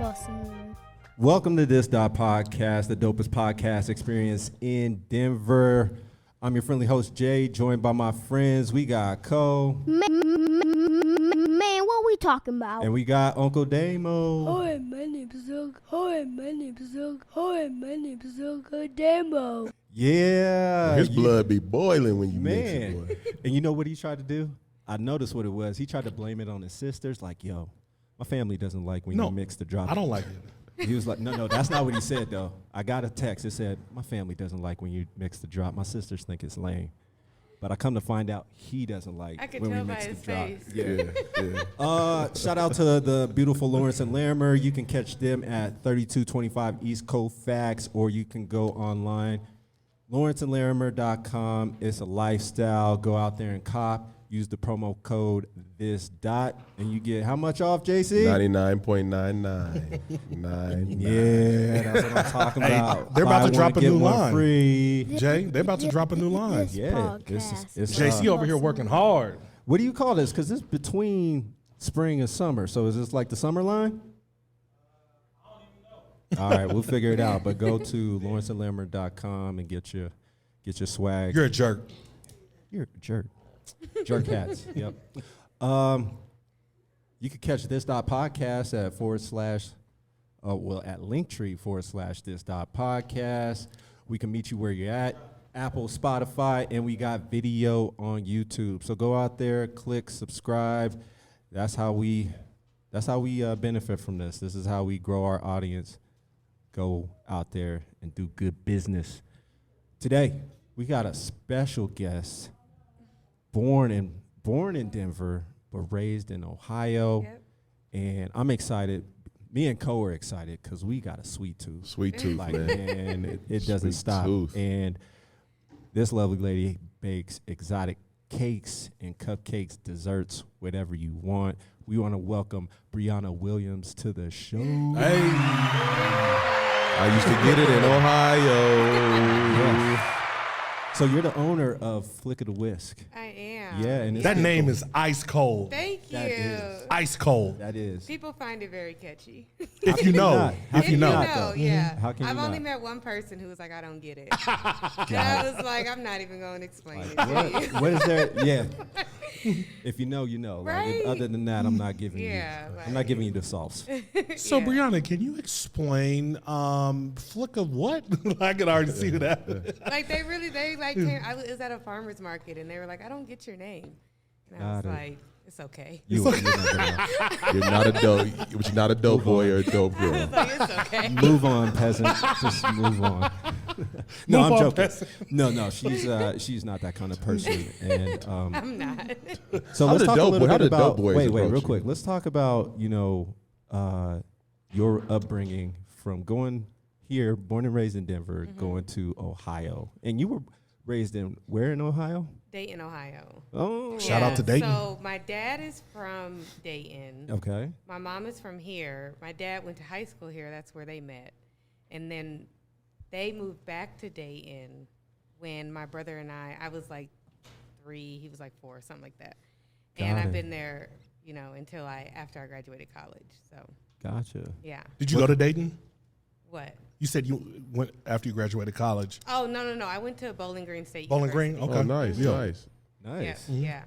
Boston. Welcome to this.podcast, the dopest podcast experience in Denver. I'm your friendly host, Jay, joined by my friends. We got Cole. Man, what we talking about? And we got Uncle Damo. Hi, my name's Uncle Damo. Yeah. His blood be boiling when you mix it, boy. And you know what he tried to do? I noticed what it was. He tried to blame it on his sisters, like, yo, my family doesn't like when you mix the drop. I don't like it. He was like, no, that's not what he said, though. I got a text. It said, my family doesn't like when you mix the drop. My sisters think it's lame. But I come to find out he doesn't like when we mix the drop. Yeah. Shout out to the beautiful Lawrence and Larimer. You can catch them at 3225 East Colfax, or you can go online, lawrenceandlarimer.com. It's a lifestyle. Go out there and cop. Use the promo code this. And you get how much off, JC? 99.99. Yeah, that's what I'm talking about. They're about to drop a new line. Free. Jay, they're about to drop a new line. Yeah, it's JC over here working hard. What do you call this? Because it's between spring and summer. So is this like the summer line? I don't even know. All right, we'll figure it out. But go to lawrenceandlarimer.com and get your swag. You're a jerk. You're a jerk. Jerk hats. Yep. You can catch this.podcast at at Linktree /this.podcast. We can meet you where you're at. Apple, Spotify, and we got video on YouTube. So go out there, click subscribe. That's how we benefit from this. This is how we grow our audience. Go out there and do good business. Today, we got a special guest. Born in Denver, but raised in Ohio. Yep. And I'm excited. Me and Co are excited because we got a sweet tooth. Sweet tooth, like, man. And it doesn't stop. Tooth. And this lovely lady bakes exotic cakes and cupcakes, desserts, whatever you want. We want to welcome Bryonna Williams to the show. Hey. I used to get it in Ohio. Yeah. So you're the owner of Flick of the Whisk. I am. Yeah, and That name is ice cold. Thank you. That is. Ice cold. That is. People find it very catchy. If you know. If you know, yeah. How can I've only met one person who was like, I don't get it. And I was like, I'm not even going to explain it to you. What is there? Yeah. If you know, you know. Right? Like, other than that, I'm not giving you. Like, I'm not giving you the sauce. So, Bryonna, can you explain Flick of what? I can already see that. Like, they came, I was at a farmer's market, and they were like, I don't get your name. And I was like, it's okay. You're not a dope. You're not a dope boy or a dope girl. I was like, it's okay. Move on, peasant. Just move on. No, I'm joking. No, she's not that kind of person. And I'm not. So let's talk a little bit about. Wait, real you? quick. Let's talk about your upbringing from going here, born and raised in Denver, going to Ohio, and you were raised in where in Ohio? Dayton, Ohio. Oh, shout out to Dayton. So my dad is from Dayton. Okay. My mom is from here. My dad went to high school here. That's where they met. And then they moved back to Dayton when my brother and I was like 3, he was like 4, something like that. And I've been there, until after I graduated college. So. Gotcha. Yeah. Did you go to Dayton? What? You said you went after you graduated college. Oh, no. I went to Bowling Green State Bowling University. Green? Okay. Oh, Nice. Yeah.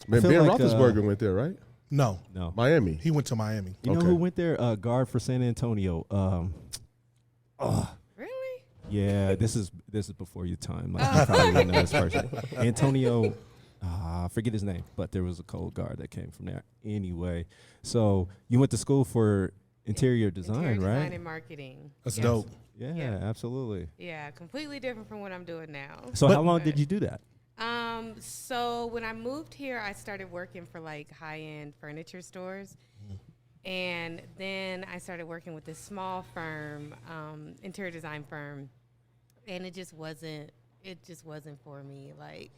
Man, Ben Roethlisberger went there, right? No. Miami. He went to Miami. You know who went there? Guard for San Antonio. Really? Yeah, this is before your time. Like, you probably don't know this person. Antonio, I forget his name, but there was a cold guard that came from there. Anyway, so you went to school for interior design, right? Design and marketing. That's dope. Yeah, absolutely. Yeah, completely different from what I'm doing now. So how long did you do that? So when I moved here, I started working for like high-end furniture stores. And then I started working with this small firm, interior design firm. And it just wasn't for me. Like,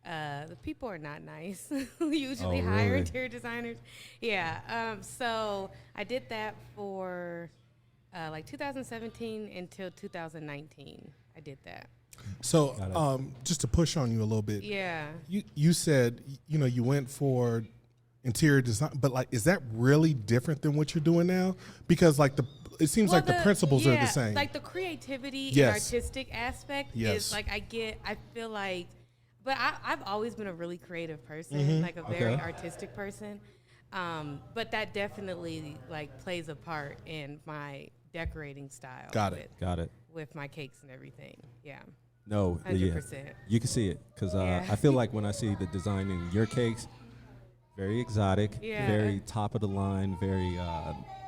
the people are not nice. Usually hire interior designers. Yeah. So I did that for like 2017 until 2019. I did that. So just to push on you a little bit. Yeah. You said, you went for interior design, but like, is that really different than what you're doing now? Because like it seems like the principles are the same. Like the creativity and Yes. artistic aspect Yes. is like I feel like, but I've always been a really creative person, like a very artistic person. But that definitely like plays a part in my decorating style. Got it. With my cakes and everything. Yeah. No, 100%. You can see it because Yeah. I feel like when I see the design in your cakes, very exotic, Yeah. very top of the line, very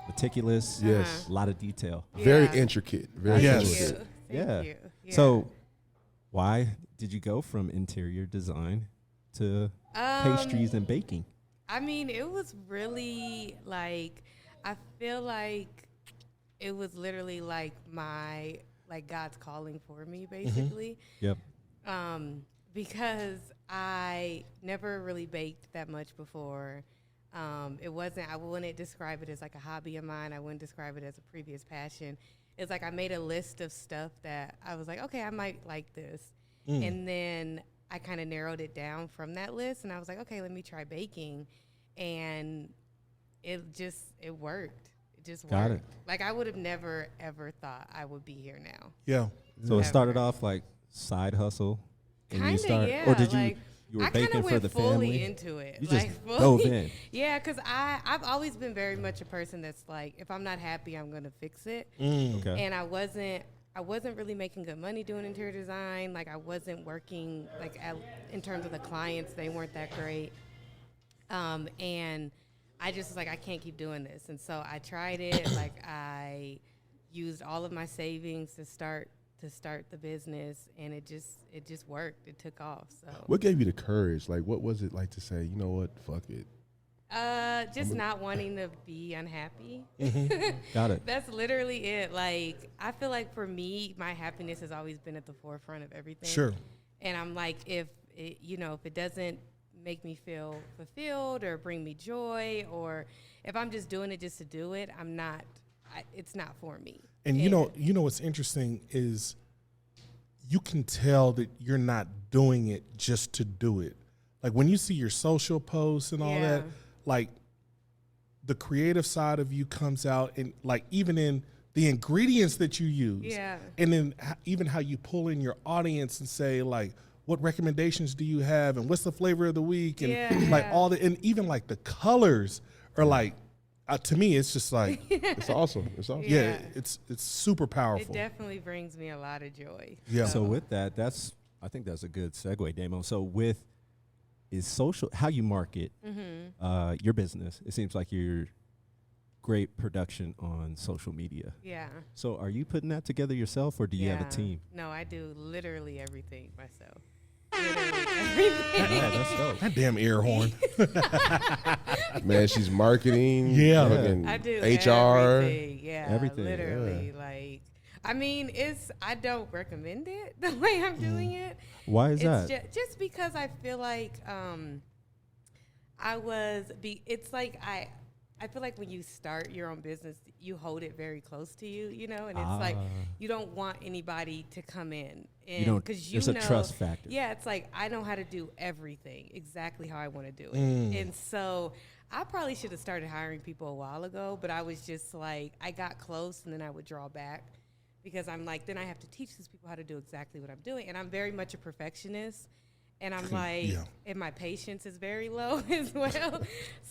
meticulous. Yes. A lot of detail. Very Yeah. intricate. Very Yes. intricate. Thank you. Yeah. So, why did you go from interior design to pastries and baking? I mean, it was really like, I feel like it was literally like God's calling for me, basically. Yep. Because I never really baked that much before. I wouldn't describe it as like a hobby of mine. I wouldn't describe it as a previous passion. It's like I made a list of stuff that I was like, okay, I might like this. And then I kind of narrowed it down from that list. And I was like, okay, let me try baking. And it worked. It just worked. Got it. Like I would have never, ever thought I would be here now. Yeah. So it started Ever. off like side hustle. And Kind you of, start, yeah. or did like, you were I kind baking of for went the fully family? into it. You like, just fully. dove in. Yeah, because I've always been very much a person that's like, if I'm not happy, I'm gonna fix it. Okay. And I wasn't really making good money doing interior design. Like I wasn't working in terms of the clients, they weren't that great. And I just was like, I can't keep doing this. And so I tried it. Like I used all of my savings to start the business, and it just worked. It took off. So What gave you the courage? Like, what was it like to say, you know what, fuck it? just not wanting to be unhappy. Got it. That's literally it. Like, I feel like for me, my happiness has always been at the forefront of everything. Sure. And I'm like, if it doesn't make me feel fulfilled or bring me joy, or if I'm just doing it just to do it, it's not for me. And you know what's interesting is you can tell that you're not doing it just to do it. Like when you see your social posts and all Yeah. that, like the creative side of you comes out, and like even in the ingredients that you use, Yeah. and then even how you pull in your audience and say like, what recommendations do you have, and what's the flavor of the week, and like all the, and even like the colors are like, to me, it's just like, It's awesome. It's awesome. yeah, it's super powerful. It definitely brings me a lot of joy. Yeah. So with that, I think that's a good segue, Damo. So is social, how you market your business, it seems like you're great production on social media. Yeah. So are you putting that together yourself, or do you have a team? No, I do literally everything myself. Literally everything. Yeah, that's dope. That damn air horn. Man, she's marketing. Yeah. fucking I do HR. everything. Yeah, Everything, literally. Like, I mean, I don't recommend it the way I'm doing it. Why is It's that? just because I feel like it's like I feel like when you start your own business, you hold it very close to you, and it's like you don't want anybody to come in. And don't- because there's a trust factor. Yeah, it's like I know how to do everything exactly how I want to do it. And so I probably should have started hiring people a while ago, but I was just like, I got close and then I would draw back because I'm like, then I have to teach these people how to do exactly what I'm doing. And I'm very much a perfectionist. And I'm like, and my patience is very low as well.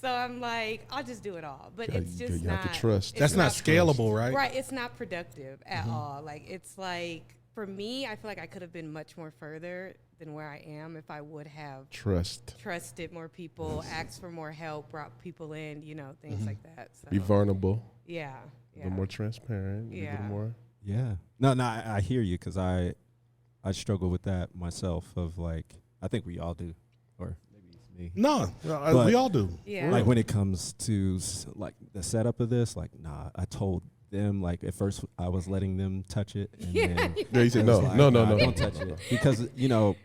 So I'm like, I'll just do it all. But it's just you not. have to trust. it's That's not scalable, right? Right. It's not productive at all. Like, it's like, for me, I feel like I could have been much more further than where I am if I would have trusted more people, asked for more help, brought people in, things like that. So, Be vulnerable. yeah. A little more transparent. A little more. Yeah. No, I hear you, because I struggle with that myself, of like, I think we all do, or maybe it's me. No, But- we all do. Yeah. Like when it comes to like the setup of this, like, I told them, like, at first I was letting them touch it, and then Yeah, you said I was no, like, no, "Nah, no. don't touch it," because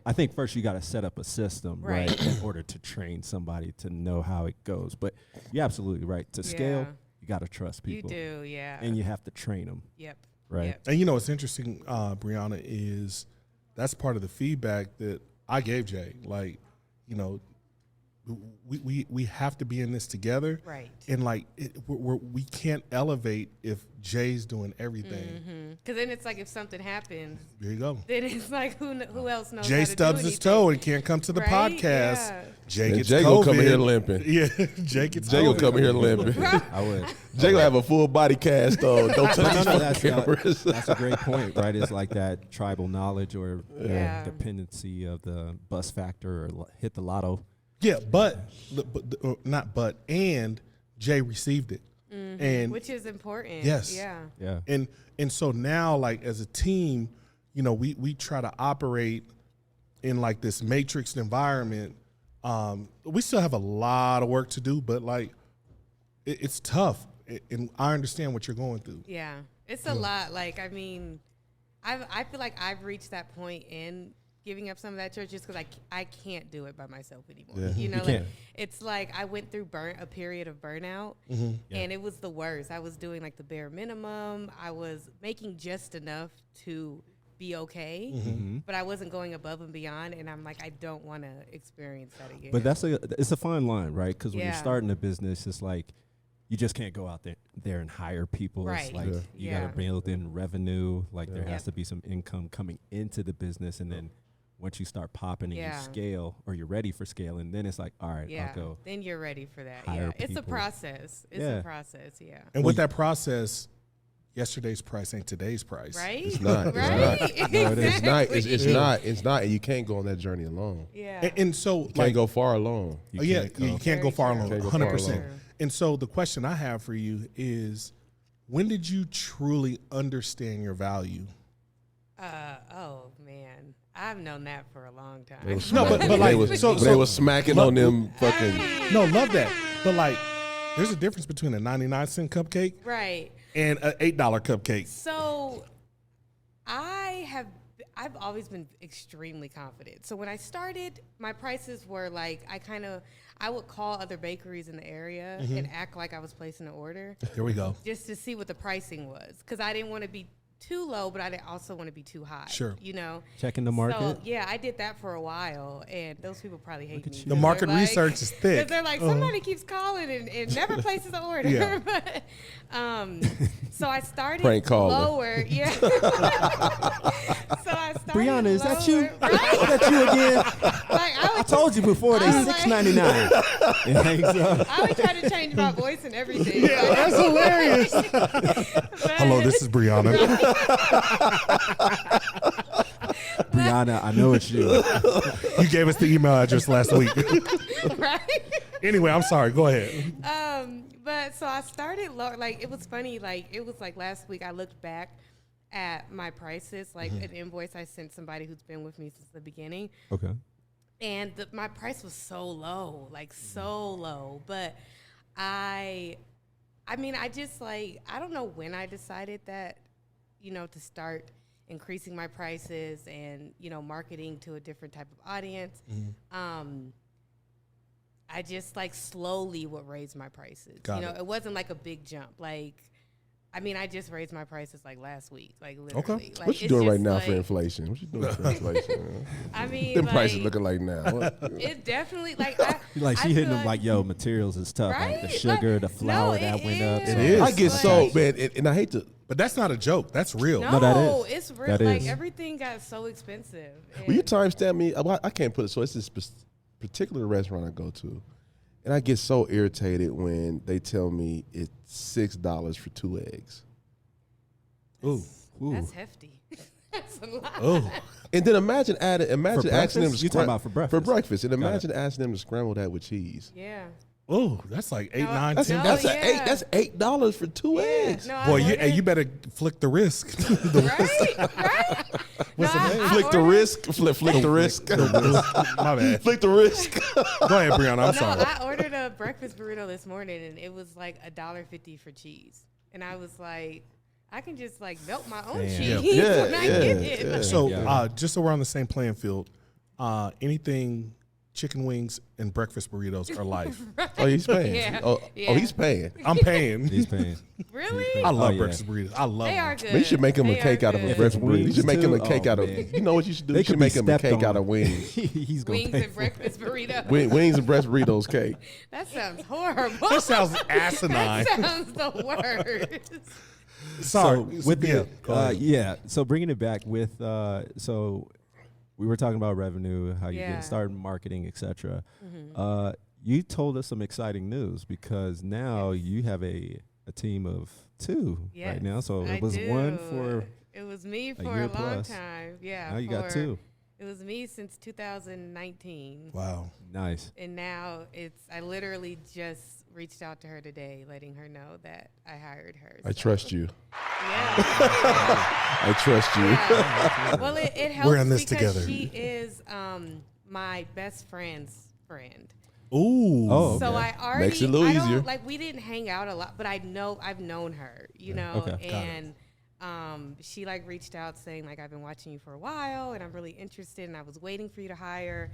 I think first you got to set up a system, right, in order to train somebody to know how it goes. But you're absolutely right. To scale, Yeah. you got to trust people. You do, yeah. And you have to train them, Yep. right? Yep. And what's interesting, Bryonna, is that's part of the feedback that I gave Jay. Like, we have to be in this together, Right. And like we can't elevate if Jay's doing everything. Because then it's like if something happens, There you go. then it's like who else knows? Jay how to stubs do his toe anything? and can't come to the Right? podcast. Yeah. Jay And gets Jay COVID. gonna come in here limping. Yeah, Jay gets Jay gonna COVID. come in here limping. I would. Jay gonna have a full body cast on. Don't touch No, his no, fucking cameras. that's a great point, right? It's like that tribal knowledge or Yeah. dependency of the bus factor or hit the lotto. Yeah, and Jay received it, and Which is important. Yes. Yeah. Yeah. and so now, like as a team, we try to operate in like this matrix environment. We still have a lot of work to do, but like it's tough, and I understand what you're going through. Yeah. It's a lot. Like, I mean, I feel like I've reached that point in giving up some of that church just because I can't do it by myself anymore. Yeah. You know, You like can't. it's like I went through a period of burnout, and it was the worst. I was doing like the bare minimum. I was making just enough to be okay, but I wasn't going above and beyond. And I'm like, I don't want to experience that again. But it's a fine line, right? Because when you're Yeah. starting a business, it's like you just can't go out there and hire people. It's Right. like Yeah. you Yeah. got to build in revenue. Like there Yep. has to be some income coming into the business, and then once you start popping and Yeah. you scale or you're ready for scaling, then it's like, all right, yeah, I'll go. then you're ready for that. hire Yeah, it's a people. process. It's Yeah. a process. Yeah. And with that process, yesterday's price ain't today's price. Right? It's not. It's Right? not. No, it is. It's not. It's Exactly. not. It's not. And you can't go on that journey alone. Yeah. And so, You can't like, go far alone. You you can't go. can't go Very far true. along, Can't go far 100%. alone. And so, the question I have for you is, when did you truly understand your value? Oh man, I've known that for a long time. They was No, but smacking- like, they was, so- they so- was smacking on them fucking. No, love that. But like, there's a difference between a 99-cent cupcake Right. and an $8 cupcake. So I've always been extremely confident. So when I started, my prices were like I would call other bakeries in the area and act like I was placing an order There we go. just to see what the pricing was, because I didn't want to be too low, but I didn't also want to be too high. Sure. You know. Checking the market. So yeah, I did that for a while, and those people probably hate me. The market research is thick. Because they're like, somebody keeps calling and never places an order. Yeah. But, so I started Prank caller. lower. Yeah. So I started Bryonna, is that you? lower. Right? Is that you again? Like, I told you before they I was like- $6.99. It hangs up. I would try to change my voice and everything. Yeah, that's hilarious. But- Hello, this is Bryonna. Bryonna, I know it's you. You gave us the email address last week. right? Anyway, I'm sorry. Go ahead. But so I started low. Like, it was funny. Like, it was like last week I looked back at my prices, like an invoice I sent somebody who's been with me since the beginning. Okay. And my price was so low, like so low. But I mean, I just like, I don't know when I decided that, to start increasing my prices and, marketing to a different type of audience. I just like slowly would raise my prices. Got it. It wasn't like a big jump. Like, I mean, I just raised my prices like last week, like literally. Like, What you it's doing right just, now like, for inflation? What you doing for inflation? I mean, Them like, prices looking like now. What? it definitely like Like she I hitting feel them like, yo, materials is tough. Like the Right? sugar, Like, the flour no, that it went up. is. so It is. I get Like- so man, and I hate to. But that's not a joke. That's real. No, that is. it's real. That Like is. everything got so expensive. Will you And- timestamp me? I can't put it. So it's this particular restaurant I go to, and I get so irritated when they tell me it's $6 for 2 eggs. Ooh. That's hefty. That's a lot. Oh. And then imagine asking them breakfast? to You talking about for breakfast? And Got imagine asking them to scramble that with cheese. Yeah. Oh, that's like $8, $9, That's $10. No, $8. That's $8 for 2 Yeah. eggs. No, I Boy, you ordered- better flick the risk. right, right. What's the name? Flick the ordered- risk. Flick the risk. My bad. Flick the risk. Go ahead, Bryonna. I'm No, sorry. I ordered a breakfast burrito this morning, and it was like $1.50 for cheese, and I was like, I can just like melt my own Damn. cheese Yeah, when I yeah, get it. yeah. Like, So, Yeah. just so we're on the same playing field, anything chicken wings and breakfast burritos are life. Oh, he's paying. Yeah. Oh, Yeah. he's paying. I'm paying. He's paying. Really? I love yeah. breakfast burritos. I love They them. are good. Man, you should make him a They cake are out of a good. breakfast burrito. You should make him a Wings, cake too? out of. Oh, You know what you should do? They You should could be make him a stepped cake out on. of wings. He's gonna Wings pay and for breakfast burrito. Wings and breast burritos cake. That sounds horrible. That sounds asinine. That sounds the worst. Sorry. So with Yeah, the go ahead. yeah, so bringing it back with so we were talking about revenue, how you Yeah. get started marketing, etc. You told us some exciting news because now you have a team of 2 right now. So I it was do. one for It was me for year a long plus. time. Yeah. now you got 2. It was me since 2019. Wow. Nice. And now I literally just reached out to her today, letting her know that I hired her. I trust you. Yeah. I trust you. Yeah. Well, it helps We're in this because together. she is my best friend's friend. Ooh. Oh, So okay. I already Makes it a little I don't- easier. Like we didn't hang out a lot, but I've known her, you know, Okay. Got it. and she like reached out saying like I've been watching you for a while and I'm really interested and I was waiting for you to hire,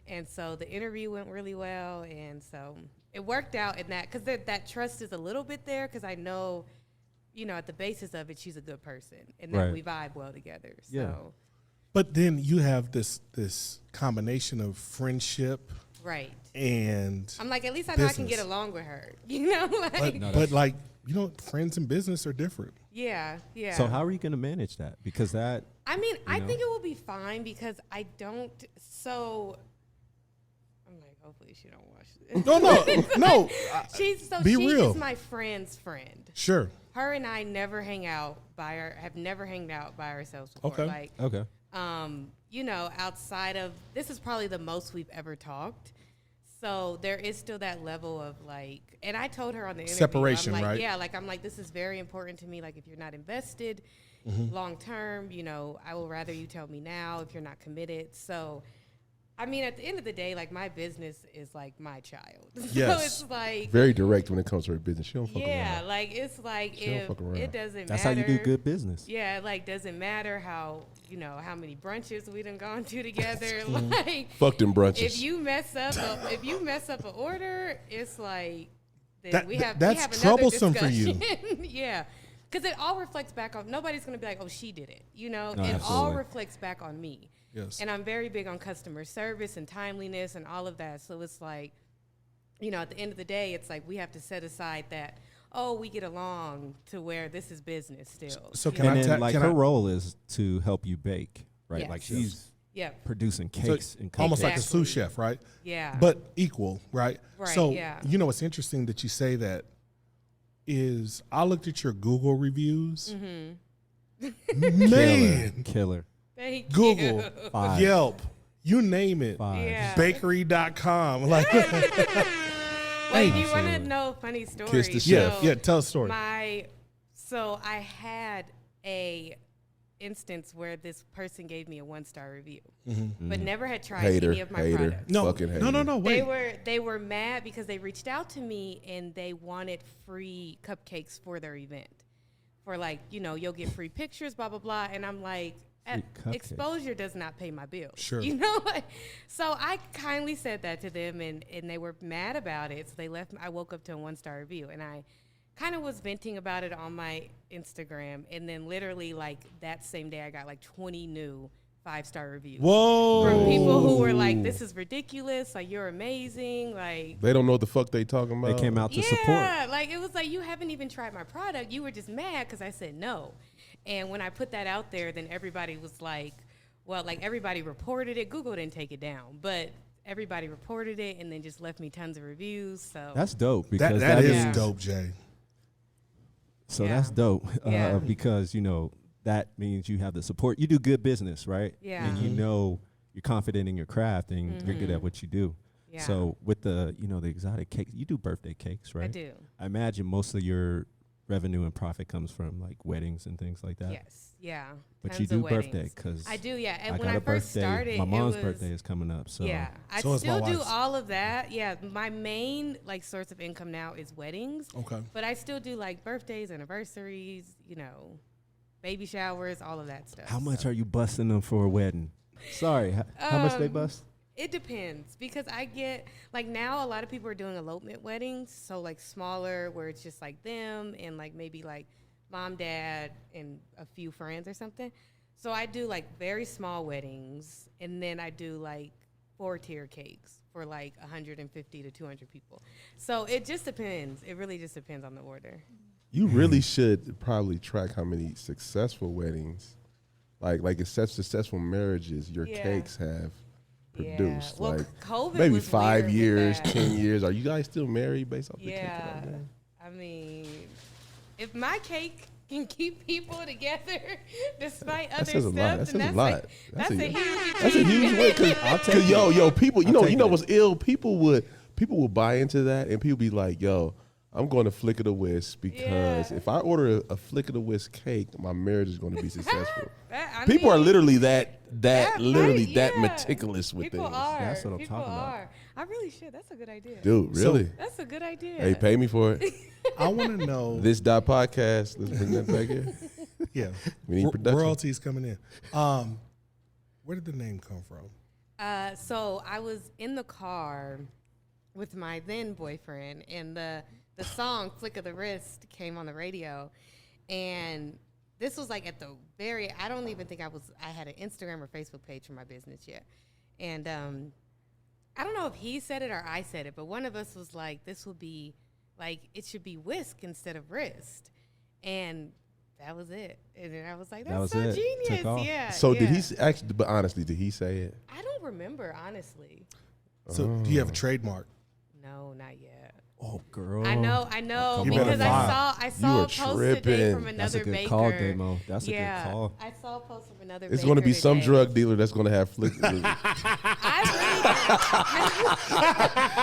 and so the interview went really well, and so it worked out in that because that trust is a little bit there because I know, you know, at the basis of it she's a good person and that Right. we vibe well together. So Yeah. But then you have this combination of friendship right. and I'm like, at least I know I can business. get along with her. You know, like but like, you know, friends and business are different. yeah. So how are you going to manage that? Because that I mean, I know? think it will be fine because I don't. So I'm like, hopefully she don't watch this. No. She's Be she real. is my friend's friend. Sure. Her and I never hang out have never hanged out by ourselves before. Okay. Like, okay. you know, outside of this is probably the most we've ever talked. So there is still that level of like, and I told her on the interview, Separation, I'm like, right? Yeah, like I'm like, this is very important to me. Like, if you're not invested long term, you know, I will rather you tell me now if you're not committed. So, I mean, at the end of the day, like my business is like my child. So Yes. it's like, Very direct when it comes to her business. She don't fuck yeah, around. like it's like She don't if fuck around. it doesn't That's matter. how you do good business. Yeah, it, like doesn't matter how, you know, how many brunches we done gone to together. Like Fuck them brunches. if you mess up an order, it's like then That- we have that's another troublesome for you. discussion. Yeah, because it all reflects back on. Nobody's gonna be like, oh, she did it. You know, No, it all absolutely. reflects back on me. Yes. And I'm very big on customer service and timeliness and all of that. So it's like, you know, at the end of the day, it's like we have to set aside that, oh, we get along to where this is business still. So you can know? I And then, ta- like, can her I- role is to help you bake, right? Yes. Like, she's Yeah. producing So cakes and cupcakes. almost like a Exactly. sous chef, right? Yeah. But equal, right? Right, So yeah. you know what's interesting that you say that is I looked at your Google reviews. Man, Killer. Thank Google, you. 5. Yelp, you name it. 5. Yeah. Bakery.com. Like Wait, do you want to Absolutely. know a funny story? Kiss the yeah, chef. yeah, tell a story. So I had a instance where this person gave me a 1-star review, but never had tried Hater, any of my hater. products. no, fucking no, no, hater. no, They wait. were mad because they reached out to me and they wanted free cupcakes for their event. For like, you know, you'll get free pictures, blah blah blah. And I'm like, Free cupcakes. exposure does not pay my bills. Sure. You know, so I kindly said that to them, and they were mad about it. So they left. I woke up to a 1-star review, and I kind of was venting about it on my Instagram, and then literally like that same day, I got like 20 new 5-star reviews. Whoa. From people who were like, "This is ridiculous! Like, you're amazing!" Like, They don't know what the fuck they talking about. They came out to yeah, support. like it was like you haven't even tried my product. You were just mad because I said no. And when I put that out there, then everybody was like, well, like everybody reported it. Google didn't take it down, but everybody reported it and then just left me tons of reviews. So That's dope. That Because that is Yeah. dope, Jay. So Yeah. that's dope. Yeah. Because, you know, that means you have the support. You do good business, right? Yeah. And you know you're confident in your craft and you're good at what you do. Yeah. So with the, you know, the exotic cake, you do birthday cakes, right? I do. I imagine most of your revenue and profit comes from like weddings and things like that. Yes. Yeah. But Tons you of do weddings. birthday because I do. Yeah. And I when got I a first birthday. started, My mom's it was, birthday is coming up. So yeah, I So is my still do wife's. all of that. Yeah, my main like source of income now is weddings. Okay. But I still do like birthdays, anniversaries, you know, baby showers, all of that stuff. how much are you busting them for a wedding? Sorry, how much they bust? It depends because I get like now a lot of people are doing elopement weddings, so like smaller where it's just like them and like maybe like mom, dad, and a few friends or something. So I do like very small weddings, and then I do like 4-tier cakes for like 150 to 200 people. So it just depends. It really just depends on the order. You really should probably track how many successful weddings, like successful marriages your cakes have produced. Well, like COVID maybe was 5 weird with years, that. 10 years. Are you guys still married based off the cake? Yeah. I mean, if my cake can keep people together despite other says a lot. stuff, That then says a lot. that's a huge That's a huge win. Cause yo, people, you know what's ill? People would buy into that, and people be like, yo, I'm going to Flick of the Whisk because if I order a Flick of the Whisk cake, my marriage is going to be successful. People are literally that meticulous with people things. Are. That's what I'm people talking about. are. I really should. That's a good idea. Dude, really? That's a good idea. Hey, pay me for it. I want to know. This.podcast. Let's bring that back here. Yeah. We need production. Royalties coming in. Where did the name come from? So I was in the car with my then boyfriend, and the song "Flick of the Wrist" came on the radio, and this was like at the very. I don't even think I had an Instagram or Facebook page for my business yet, and I don't know if he said it or I said it, but one of us was like, "This will be like it should be whisk instead of wrist," and that was it. And then I was like, "That's so genius!" Took off. Yeah. So yeah. did he actually? But honestly, did he say it? I don't remember honestly. So do you have a trademark? No, not yet. Oh, girl. I know, You because better I saw You a are post today tripping. from That's a another good baker. call, Damo. That's a yeah, good call. I saw a post from another It's baker going to be some today. drug dealer that's going to have Flick. It's I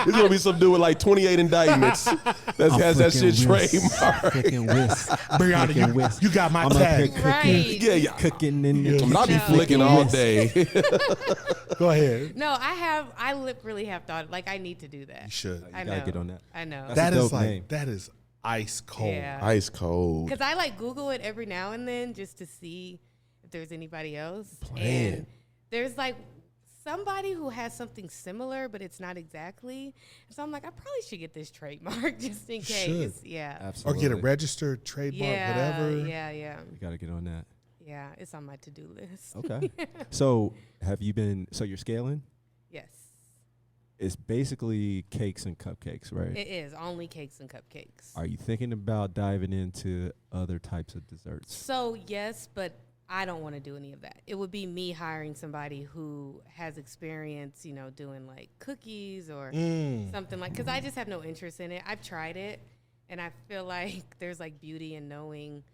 going to be some dude with like 28 indictments that has that shit trademarked. Freaking whisk. Brianna, you got my I'm up here tag. cooking. Right. Yeah. Cooking in the I'll be No. flicking all day. Go ahead. no, I really have thought like I need to do that. You should. I gotta know. get on that. I know. That's That a is dope like name. that is ice cold. Yeah. Ice cold. Because I like Google it every now and then just to see if there's anybody else. Playing. And there's like somebody who has something similar, but it's not exactly. So I'm like, I probably should get this trademark just in case. Yeah. Or Absolutely. get a registered trademark, whatever. Yeah. You got to get on that. Yeah. It's on my to-do list. Okay. So you're scaling? Yes. It's basically cakes and cupcakes, right? It is only cakes and cupcakes. Are you thinking about diving into other types of desserts? So yes, but I don't want to do any of that. It would be me hiring somebody who has experience, doing like cookies or something like, because I just have no interest in it. I've tried it, and I feel like there's like beauty in knowing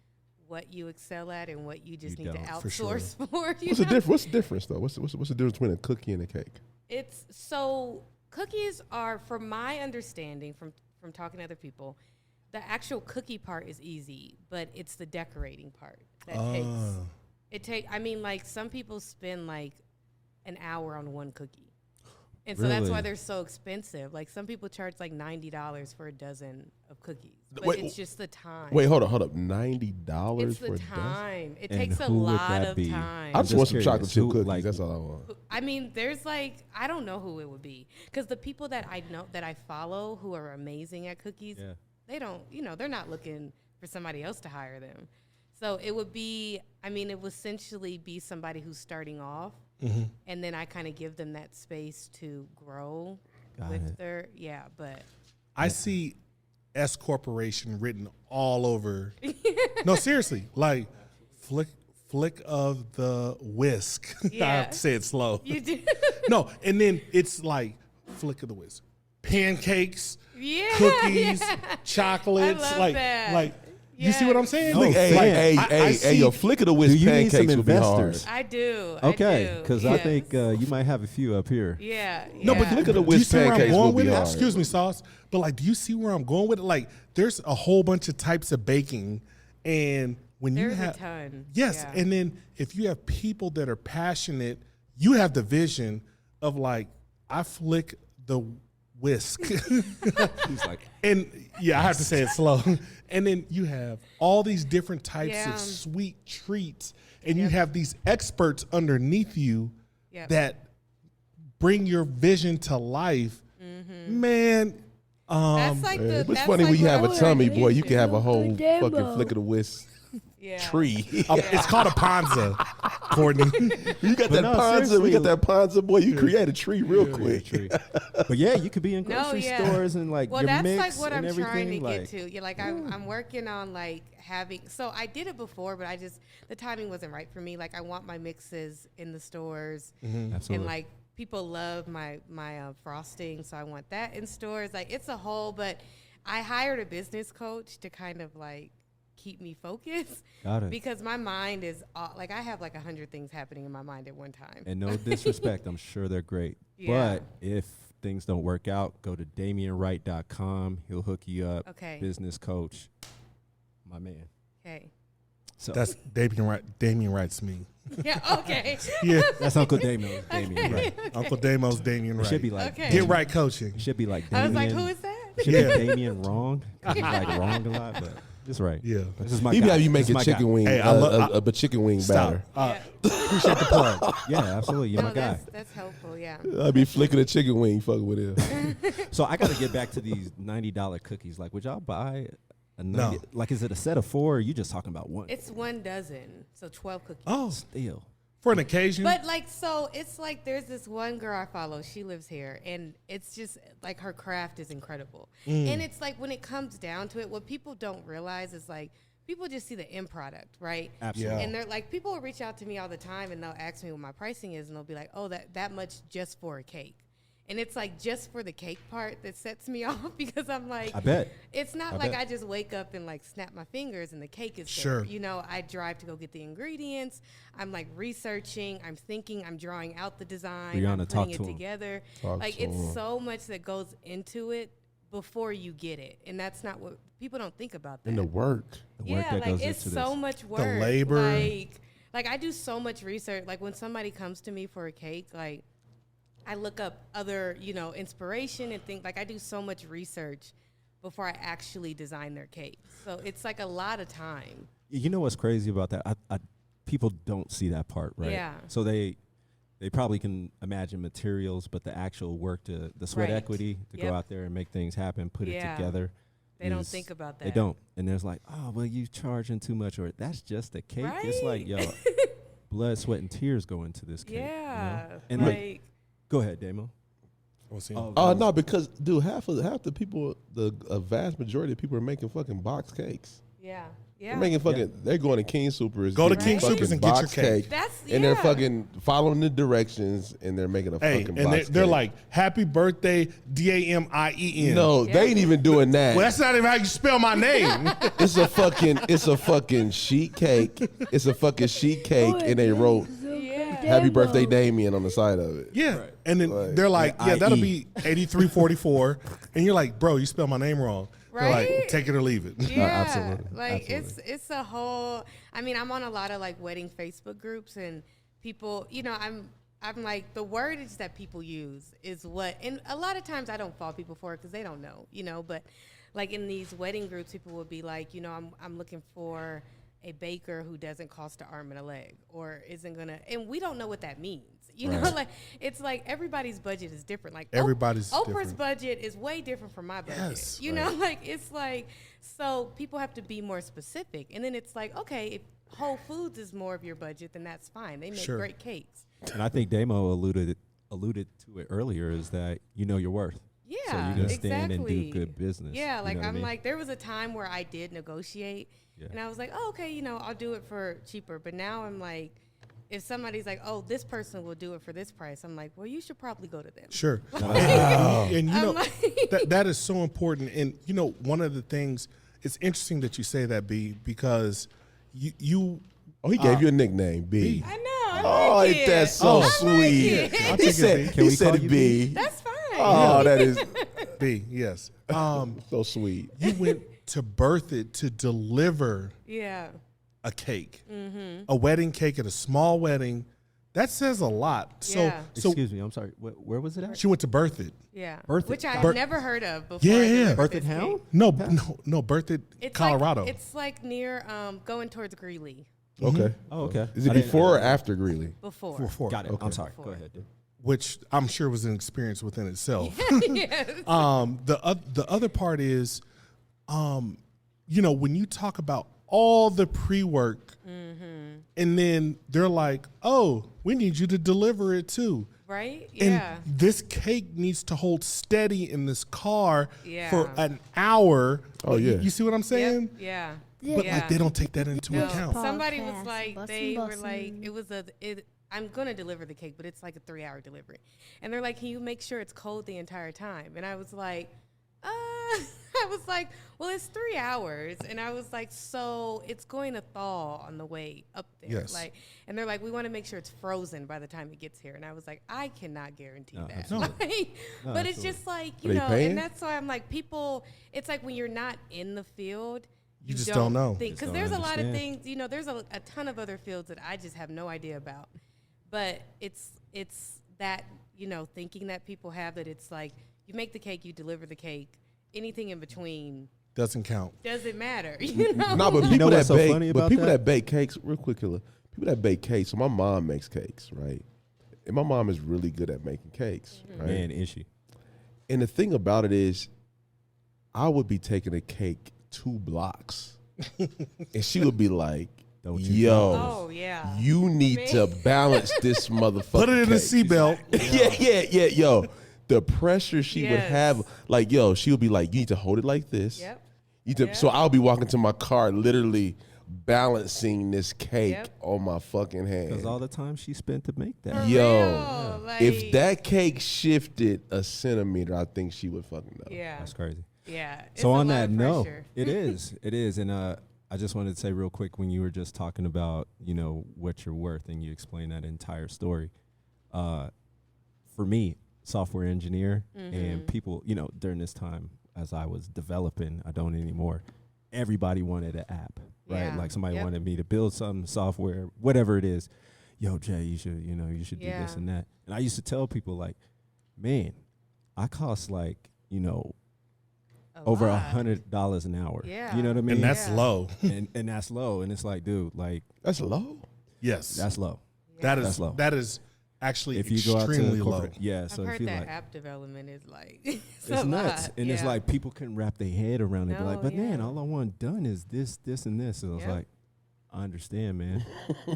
what you excel at and what you just You need to don't, for outsource for. What's the difference? What's the difference though? What's the difference between a cookie and a cake? It's so cookies are, from my understanding, from talking to other people, the actual cookie part is easy, but it's the decorating part that I mean, like some people spend like an hour on one cookie. And so that's Really? why they're so expensive. Like some people charge like $90 for a dozen of cookies. But Wait, it's just the time. Wait, hold up. $90 it's for the a dozen? time. It And takes a who would lot that of be? time. I just want some curious. chocolate chip Who, cookies. like- That's all I want. I mean, there's like, I don't know who it would be. Because the people that I know, that I follow who are amazing at cookies, Yeah. they don't, they're not looking for somebody else to hire them. So it would be, it would essentially be somebody who's starting off. And then I kind of give them that space to grow Got with it. their, but. I see S Corporation written all over. No, seriously, like flick of the whisk. I Yeah. have to say it slow. You do? No, and then it's like flick of the whisk. Pancakes, Yeah. cookies, yeah. chocolates, I love like that. you see what I'm saying? No, Like, hey, I see- yo, Flick of the Whisk Do you need some pancakes would be hard. investors? I do. Okay, I do. because I think you might have a few up here. Yeah. No, but yeah. Look at the do you Whisk see where I'm pancakes going will with be it? hard. Excuse me, Sauce. But like, do you see where I'm going with it? Like, there's a whole bunch of types of baking, and when There's you have a ton. yes, Yeah. and then if you have people that are passionate, you have the vision of like, I flick the whisk, He's like, and yeah, I have to say it slow. And then you have all these different types Yeah. of sweet treats, and you have these experts underneath you Yep. that bring your vision to life, man. That's like the. It's that's funny like when you what have I a was tummy, trying to boy. get You to. can have a whole Damo. fucking flick of the whisk tree. It's called a Ponza, Courtney. You got But that no, Ponza. We seriously. got that Ponza, boy. You create a tree real quick. Tree. But yeah, you could be in No, grocery yeah. stores and like Well, your that's mix like what and I'm trying everything. to Like, get to. Yeah, like I'm working on like having. So I did it before, but the timing wasn't right for me. Like I want my mixes in the stores, absolutely. and like people love my frosting, so I want that in stores. Like it's a whole, but I hired a business coach to kind of like keep me focused. Got it. Because my mind is like I have like 100 things happening in my mind at one time. And no disrespect, I'm sure they're great. Yeah. But if things don't work out, go to DamianWright.com. He'll hook you up. Okay. Business coach, my man. Okay. So That's Damien Wright. Damien Wright's me. Yeah. Okay. Yeah, that's Uncle Damo. Damien, right? Uncle Damo's Damien It Wright. should be like Okay. Get right coaching. It should be like I Damien. was like, who is that? It should Yeah. be Damien wrong. 'Cause he's like wrong a lot, but it's right. Yeah. This is my He guy. have you This is make a my chicken guy. wing, Hey, I love- a chicken wing Stop. batter. Appreciate the plug. Yeah, absolutely. You're No, my guy. that's helpful. Yeah. I'd be flicking a chicken wing, fucking with him. So I got to get back to these $90 cookies. Like, would y'all buy a 90? No. Like, is it a set of 4 or are you just talking about one? It's 1 dozen, so 12 cookies. Oh, Still. for an occasion. But like, so it's like there's this one girl I follow. She lives here, and it's just like her craft is incredible. And it's like when it comes down to it, what people don't realize is like people just see the end product, right? Absolutely. Yeah. And they're like, people will reach out to me all the time, and they'll ask me what my pricing is, and they'll be like, "Oh, that much just for a cake." And it's like just for the cake part that sets me off because I'm like, I bet. it's not I like bet. I just wake up and like snap my fingers and the cake is Sure. there. You know, I drive to go get the ingredients. I'm like researching. I'm thinking. I'm drawing out the design. Bryonna, I'm talk putting to it 'em. together. Talk Like to it's 'em. so much that goes into it before you get it, and that's not what people don't think about. That. And the work. The work Yeah, that like goes it's into so this. much work. labor. Like I do so much research. Like when somebody comes to me for a cake, like I look up other, inspiration and think like I do so much research before I actually design their cake. So it's like a lot of time. You know what's crazy about that? People don't see that part, right? Yeah. So they probably can imagine materials, but the actual work, the sweat Right. equity to Yep. go out there and make things happen, put Yeah. it together. They don't is- think about that. They don't. And there's like, oh, well, you charging too much, or that's just a cake. It's like, yo, blood, sweat, and tears go into this cake. Yeah. And like go ahead, Damo. What's he? Oh no, because dude, half the people, a vast majority of people are making fucking box cakes. yeah. They're Yeah. making fucking. They're going to King Supers. Go to getting King fucking Supers and get your box cake. That's And they're yeah. fucking following the directions, and they're making a Hey, fucking and box they're cake. like, "Happy birthday, DAMIEN." No, Yeah. they ain't even doing that. Well, that's not even how you spell my name. It's a fucking sheet cake. It's a fucking sheet cake, and they wrote Yeah. "Happy Birthday, Damien" on the side of it. Yeah. And then Right. they're like, Yeah, yeah, that'll IE. be 8344. And you're like, bro, you spelled my name wrong. They're like, Right? take it or leave it. Yeah, absolutely, like absolutely. it's a whole. I mean, I'm on a lot of like wedding Facebook groups, and people, I'm like the wordage that people use is what, and a lot of times I don't fault people for it because they don't know, but like in these wedding groups, people will be like, I'm looking for a baker who doesn't cost an arm and a leg or isn't gonna, and we don't know what that means. Like it's like everybody's budget is different. Like Everybody's Oprah's different. budget is way different from my budget. Yes, you know, like it's like, so people have to be more specific. And then it's like, okay, if Whole Foods is more of your budget, then that's fine. They make Sure. great cakes. And I think Damo alluded to it earlier, is that you know your worth. Yeah, So you can exactly. stand and do good business. Yeah, you like know what I I'm mean? like, there was a time where I did negotiate, Yeah. and I was like, oh, okay, I'll do it for cheaper. But now I'm like, if somebody's like, oh, this person will do it for this price, I'm like, well, you should probably go to them. Sure. And you know, I'm like- that is so important. And one of the things, it's interesting that you say that, B, because you Oh, he gave you a nickname, B. I know. I Oh, like ain't it. that so I like sweet? it. I'll He take said, it, B. Can he we said call it, you B. That's fine. Oh, that is B, yes. so sweet. You went to birth it, to deliver Yeah. a cake, Mm-hmm. a wedding cake at a small wedding. That says a lot. Yeah. So Excuse me, I'm sorry. Where was it at? she went to birth it. Yeah. Birth it. Which I had Birth- never heard of before. Yeah, I yeah. delivered Birth this it Hound? cake. No, birth it, It's Colorado. Like, it's like near going towards Greeley Okay. Oh, okay. Is it I didn't- before or after Greeley? before. Before. Got it. Okay. I'm sorry. Before. Go ahead, dude. which I'm sure was an experience within itself. Yes. The other part is, you know, when you talk about all the pre-work, and then they're like, "Oh, we need you to deliver it too." Right? And Yeah. this cake needs to hold steady in this car Yeah. for an hour. Oh, yeah. You see what I'm saying? Yeah. But like they don't take that into No. account. Somebody was Podcast, like, bussin', they were like, bussin'. I'm going to deliver the cake, but it's like a 3-hour delivery. And they're like, can you make sure it's cold the entire time? And I was like, well, it's 3 hours. And I was like, so it's going to thaw on the way up there. Yes. Like, and they're like, we want to make sure it's frozen by the time it gets here. And I was like, I cannot guarantee that. absolutely. Like, but it's just like, Are they know, paying? and that's why I'm like, people, it's like when you're not in the field, You just don't know. Because don't there's a lot of understand. things, you know, there's a ton of other fields that I just have no idea about. But it's that, you know, thinking that people have that it's like you make the cake, you deliver the cake, anything in between Doesn't count. doesn't matter. You know? No, but You people know that what's so bake, funny but about people that? that bake cakes, real quick, Killer. People that bake cakes. So my mom makes cakes, right? And my mom is really good at making cakes, right? Man, is she? And the thing about it is, I would be taking a cake 2 blocks, and she would be like, Don't you Oh, yeah. you need to balance this motherfucker. Put it in a seatbelt. yeah, yo. The pressure she would Yes. have, like, yo, she would be like, you need to hold it like this. Yep. You need to, So I'll be walking to my car, literally balancing this cake Yep. on my fucking hand. Because all the time she spent to make that. For Yo, real, like- if that cake shifted a centimeter, I think she would fucking know. Yeah. That's crazy. Yeah. It's So a on lot that of note, pressure. it is, and I just wanted to say real quick when you were just talking about, you know, what you're worth, and you explained that entire story. For me, software engineer, and people, you know, during this time as I was developing, I don't anymore. Everybody wanted an app, right? Yeah. Like somebody Yep. wanted me to build some software, whatever it is. Yo, Jay, you should do this Yeah. and that. And I used to tell people like, man, I cost like, you know, over lot. $100 an hour. Yeah. You know what I mean? And that's Yeah. low. and that's low. And it's like, dude, like That's low. Yes. that's low. That's low. That is actually If you go out to extremely low. corporate, yeah. I've So if heard you that like, app development is like it's a nuts, lot. and it's Yeah. like people couldn't wrap their head around it. Be like, No, but man, yeah. all I want done is this, and this. And I was Yep. like, I understand, man,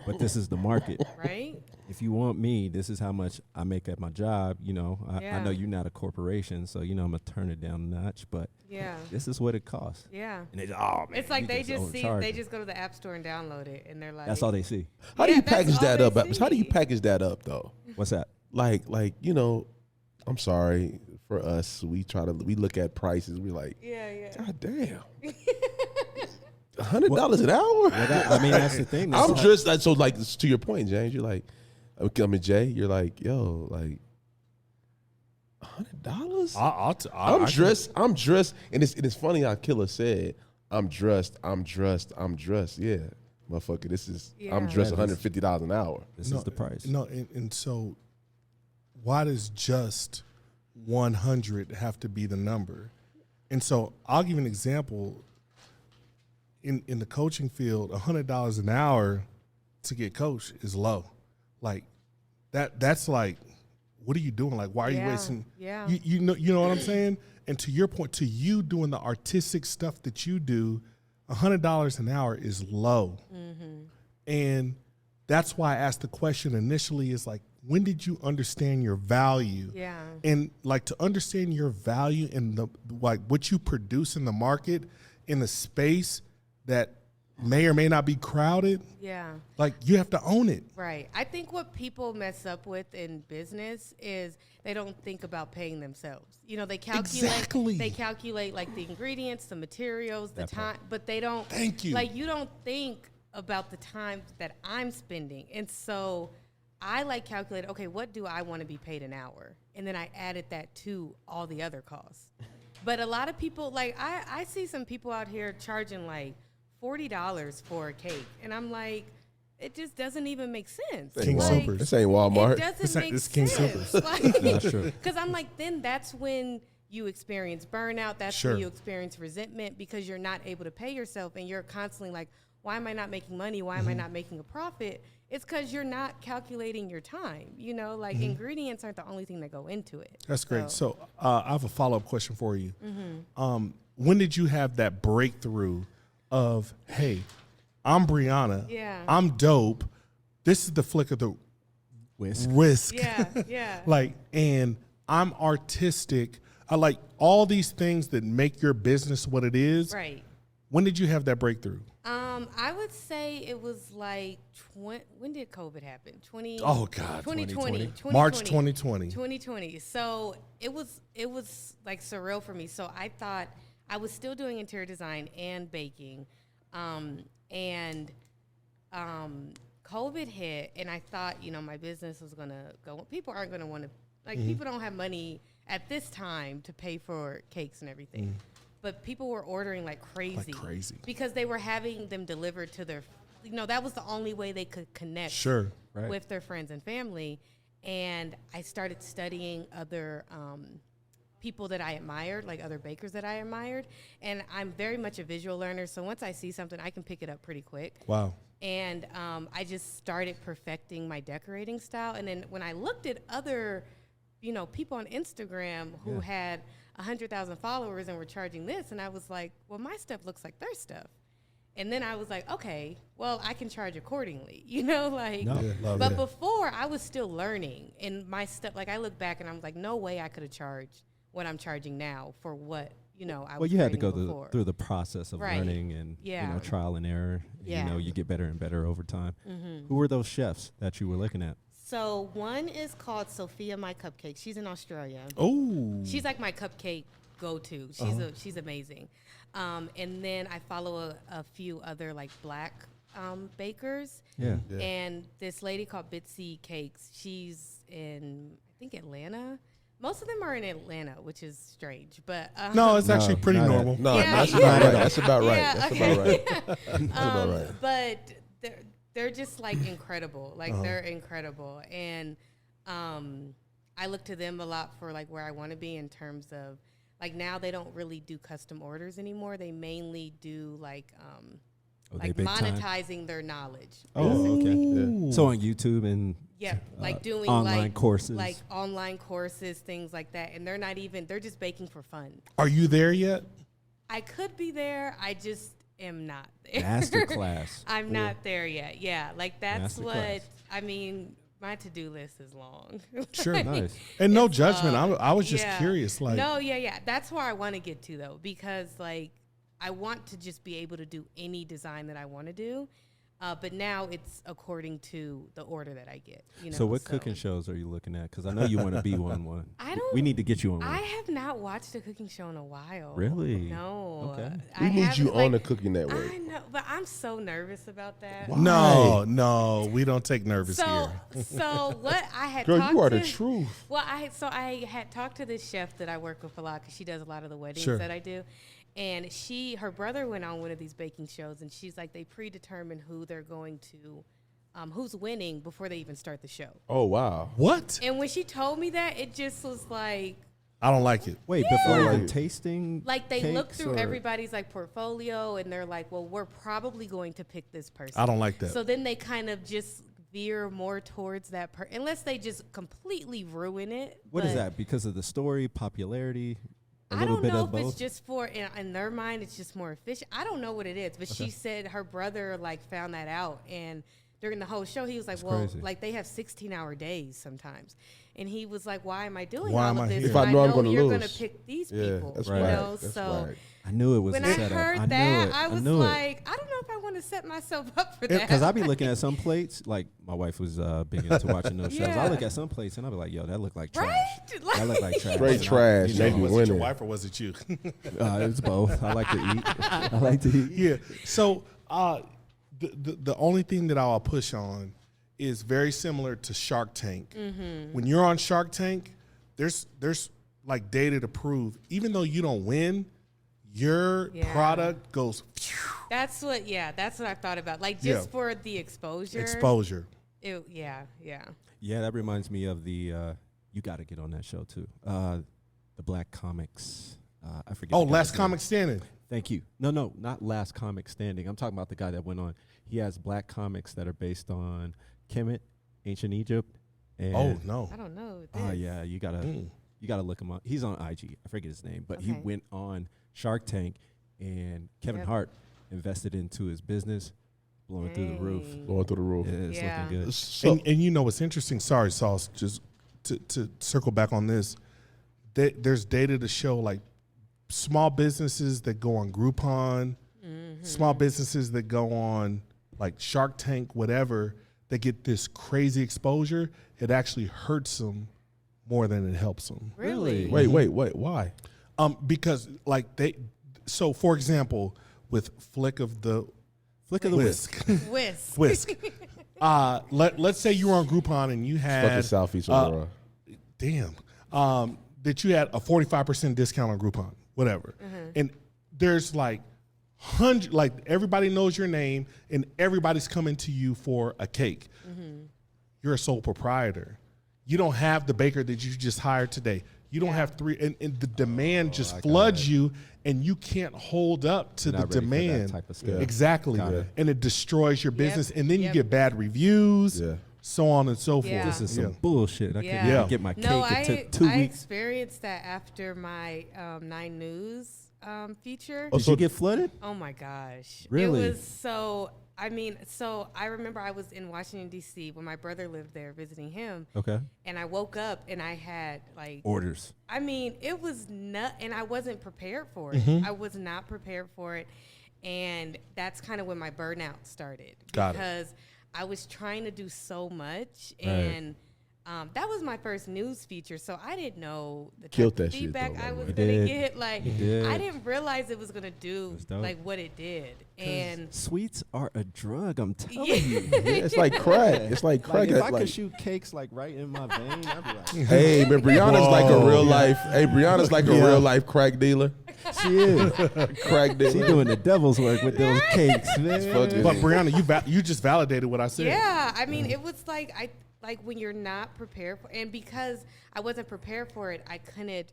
but this is the market. right? If you want me, this is how much I make at my job. You know, I Yeah. know you're not a corporation, so you know I'm gonna turn it down a notch, but Yeah. this is what it costs. Yeah. And it's oh man, It's like you they just overcharging. they just go to the app store and download it, and they're like, That's all they see. How do Yeah, you that's package all that they up? How do you see. package that up, though? What's that? Like, you know, I'm sorry for us. We look at prices. We're like, yeah. God damn. $100 an hour? Well, I mean, that's the thing. That's I'm like- just so like to your point, James. You're like, I mean, Jay. You're like, yo, like $100. I'm dressed, and it's funny how Killer said, I'm dressed. Yeah, motherfucker. This is I'm Yeah. dressed Yeah, this- $150 an hour. This is the price. No, and so why does just 100 have to be the number? And so I'll give you an example. In the coaching field, $100 an hour to get coached is low. Like that's like, what are you doing? Like, why are you Yeah, wasting? yeah. You know what I'm saying? And to your point, to you doing the artistic stuff that you do, $100 an hour is low. And that's why I asked the question initially is like, when did you understand your value? Yeah. And like to understand your value and the like what you produce in the market in the space that may or may not be crowded, Yeah. like you have to own it. Right. I think what people mess up with in business is they don't think about paying themselves. You know, they calculate Exactly. they calculate like the ingredients, the materials, the That part. time, but they don't Thank you. Like you don't think about the time that I'm spending. And so I like calculate, okay, what do I want to be paid an hour? And then I added that to all the other costs. But a lot of people, like I see some people out here charging like $40 for a cake. And I'm like, it just doesn't even make sense. King Like, Soopers. This ain't Walmart. it doesn't make It's King sense. That's true. Because I'm like, then that's when you experience burnout. That's Sure. when you experience resentment because you're not able to pay yourself and you're constantly like, why am I not making money? Why am I not making a profit? It's because you're not calculating your time. You know, like ingredients aren't the only thing that go into it. That's great. So I have a follow-up question for you. When did you have that breakthrough of, hey, I'm Bryonna. Yeah. I'm dope. This is the flick of the whisk. Yeah. Like, and I'm artistic. I like all these things that make your business what it is. Right. When did you have that breakthrough? I would say it was like, when did COVID happen? 2020. March 2020. 2020. So it was like surreal for me. So I thought I was still doing interior design and baking. And COVID hit, and I thought, you know, my business was going to go. People aren't going to want to, like, people don't have money at this time to pay for cakes and everything. But people were ordering like crazy. Because they were having them delivered to their, you know, that was the only way they could connect with their friends and family. And I started studying other people that I admired, like other bakers that I admired. And I'm very much a visual learner. So once I see something, I can pick it up pretty quick. Wow. And I just started perfecting my decorating style. And then when I looked at other, you know, people on Instagram who had 100,000 followers and were charging this, and I was like, well, my stuff looks like their stuff. And then I was like, okay, well, I can charge accordingly, you know, like, but before I was still learning, and my stuff, like I look back and I'm like, no way I could have charged what I'm charging now for what, you know, I was. Well, you had to go before. through the process of learning and you know, trial and error. You know, you get better and better over time. Who were those chefs that you were looking at? So one is called Sophia My Cupcake. She's in Australia. Oh. She's like my cupcake go-to. She's amazing. And then I follow a few other like black bakers. Yeah. And this lady called Whisk Cakes. She's in, I think, Atlanta. Most of them are in Atlanta, which is strange, but no, it's actually pretty normal. That's about right. That's about right. That's about right. But they're just like incredible. Like they're incredible, and I look to them a lot for like where I want to be in terms of like now they don't really do custom orders anymore. They mainly do like like monetizing their knowledge. Oh, okay. Yeah. So on YouTube and like doing online courses, like online courses, things like that. And they're just baking for fun. Are you there yet? I could be there. I just am not there. Masterclass. I'm not there yet. Yeah, like that's what I mean. My to-do list is long. Sure, like, nice. And no judgment. I was just curious. Like, no, that's where I want to get to though, because like I want to just be able to do any design that I want to do. But now it's according to the order that I get. You know? So what cooking shows are you looking at? Because I know you want to be one. We need to get you on one. I have not watched a cooking show in a while. Really? No. Okay. We need you on the cooking network. I know, but I'm so nervous about that. Why? No, we don't take nervous here. So what I had Girl, talked you are to, the truth. Well, I had talked to this chef that I work with a lot because she does a lot of the weddings that I do. And her brother went on one of these baking shows, and she's like, they predetermine who they're going to, who's winning before they even start the show. Oh, wow. What? And when she told me that, it just was like, I don't like it. Wait, before even tasting like they look through everybody's like portfolio, and they're like, well, we're probably going to pick this person. I don't like that. So then they kind of just veer more towards that person, unless they just completely ruin it. What is that? Because of the story, popularity? I don't know if it's just for, in their mind, it's just more efficient. I don't know what it is, but she said her brother like found that out, and during the whole show, he was like, well, like they have 16-hour days sometimes. And he was like, why am I doing all of this? If I know I'm going to lose. You're going to pick these people, that's you right. know? That's so right. I knew it was when a setup. I heard that, I was like, I don't know if I want to set myself up for that. Because I be looking at some plates, like my wife was big into watching those shows. I look at some plates and I be like, yo, that look like trash. Right? That look like trash. Straight trash. Was it your wife or was it you? It's both. I like to eat. Yeah. So the only thing that I'll push on is very similar to Shark Tank. Mm-hmm. When you're on Shark Tank, there's like data to prove, even though you don't win, your product goes. That's what I thought about. Like just for the exposure. Yeah, that reminds me of the. You got to get on that show too. The Black Comics. I forget. Oh, Last Comic Standing. Thank you. No, not Last Comic Standing. I'm talking about the guy that went on. He has black comics that are based on Kemet, ancient Egypt. And Oh no. I don't know. Oh yeah, you gotta look him up. He's on IG. I forget his name, but he Okay. went on Shark Tank, and Kevin Hart invested into his business, blowing through the roof. Dang. Going through the roof. It's Yeah. looking good. So, And you know what's interesting? Sorry, Sauce. Just to circle back on this, there's data to show like small businesses that go on Groupon, small businesses that go on like Shark Tank, whatever, that get this crazy exposure. It actually hurts them more than it helps them. Really? wait, why? Because like so for example, with Flick of the Whisk. Whisk. Whisk. Let's say you were on Groupon and you had Fucking Southeast Aurora. that you had a 45% discount on Groupon, whatever. And there's like like everybody knows your name and everybody's coming to you for a cake. You're a sole proprietor. You don't have the baker that you just hired today. You don't have three, and the demand just floods you, and you can't hold up to You're the not ready for that demand. type of scale. Exactly, Got it. and it destroys your business, and then you Yep. get bad reviews, Yeah. so on and so Yeah. forth. This is some Yeah. bullshit. I Yeah. can't even Yeah. get my cake. No, It took 2 I weeks. experienced that after my 9 News feature. Did you get flooded? Oh my gosh. Really? It was so, so I remember I was in Washington, D.C. when my brother lived there visiting him. Okay. And I woke up and I had like, Orders. it was and I wasn't prepared for Mm-hmm. it. I was not prepared for it. And that's kind of when my burnout started. Got it. Because I was trying to do so much. Right. And that was my first news feature. So I didn't know the Killed type of that shit, feedback though, by I the was way. going to You did. get. Like, You did. I didn't realize it was going to do was dope. like what it did. And Sweets are a drug, I'm telling Yeah. you. Yeah, it's like crack. It's like crack. Like, if I Like- could shoot cakes like right in my vein, I'd be like, Hey, man, Bryonna's like a real life. Hey, Bryonna's like a Yeah. real life crack dealer. she is. Crack dealer. She doing the devil's work with those cakes, man. fucking- But Brianna, you just validated what I said. yeah, it was like when you're not prepared for, and because I wasn't prepared for it, I couldn't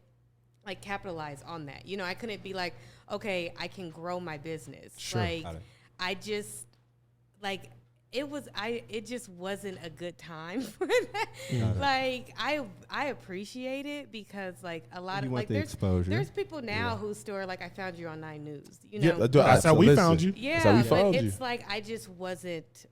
like capitalize on that. I couldn't be like, okay, I can grow my business. Sure. Like, Got it. I just like it just wasn't a good time for that. Like I appreciate it because like a lot You of want like the there's exposure. there's people now who store like I found you on 9 News. Yeah, know? that's how we found you. Yeah, That's how we but found you. it's like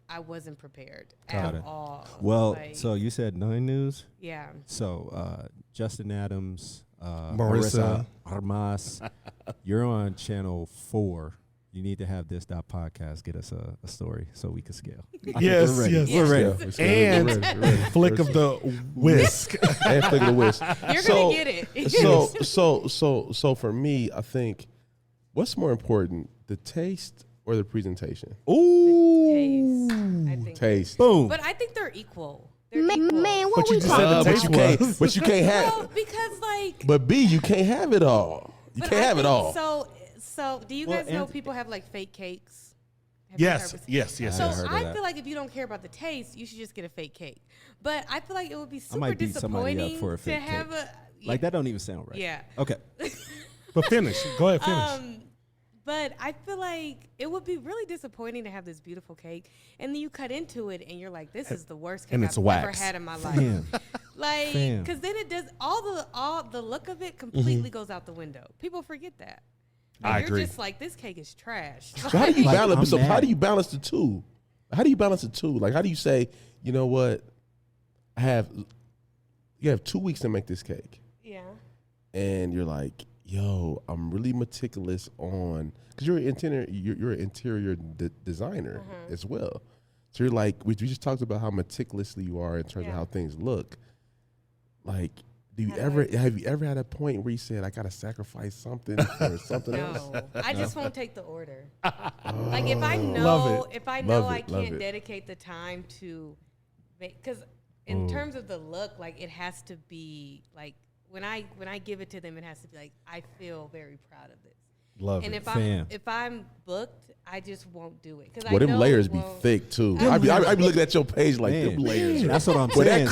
I wasn't prepared Got at it. all. Well, Like, so you said 9 News. yeah. So Justin Adams, Marissa. Armas, you're on channel 4. You need to have this.podcast get us a story so we can scale. I think Yes, we're ready. yes. We're ready. Yeah, we're And ready, we're ready. Flick of the Whisk. And flick of the whisk. You're So- gonna get it. So for me, I think what's more important, the taste or the presentation? Ooh. Taste, I think. Taste. Boom. But I think they're equal. They're Man, equal. what But you we just talking said the but taste you can't. was. But you can't Well, have. because like But B, you can't have it all. You but can't I have it think all. So do you Well, guys know and- people have like fake cakes? Have you Yes, heard of- yes, yes. So I heard of I that. feel like if you don't care about the taste, you should just get a fake cake. But I feel like it would be I super might beat somebody up disappointing for a to fake have cake. a Like that don't even sound right. Yeah. Okay. But finish. Go ahead, finish. But I feel like it would be really disappointing to have this beautiful cake, and then you cut into it, and you're like, "This is the worst cake And I've it's ever wax. had in my life." Fam. Like, Fam. because then it does all the look of it completely goes out the window. People forget that. I you're agree. just like, this cake is trash. So how do you Like, balance? I'm So how mad. do you balance the two? How do you balance the two? Like, how do you say, you know what? You have 2 weeks to make this cake, Yeah. and you're like, yo, I'm really meticulous on because you're an interior designer as well. So you're like, we just talked about how meticulously you are in terms of Yeah. how things look. Like, How do I- have you ever had a point where you said, I gotta sacrifice something for something else? No, I just won't take the order. Like if I know, Love it. if I know Love I it, love can't it. dedicate the time to make, because in terms of the look, like it has to be like when I give it to them, it has to be like I feel very proud of this. Love and it. if I'm booked, I just won't do it. Well, them layers be thick too. I be looking at your page like them layers. That's what I'm saying.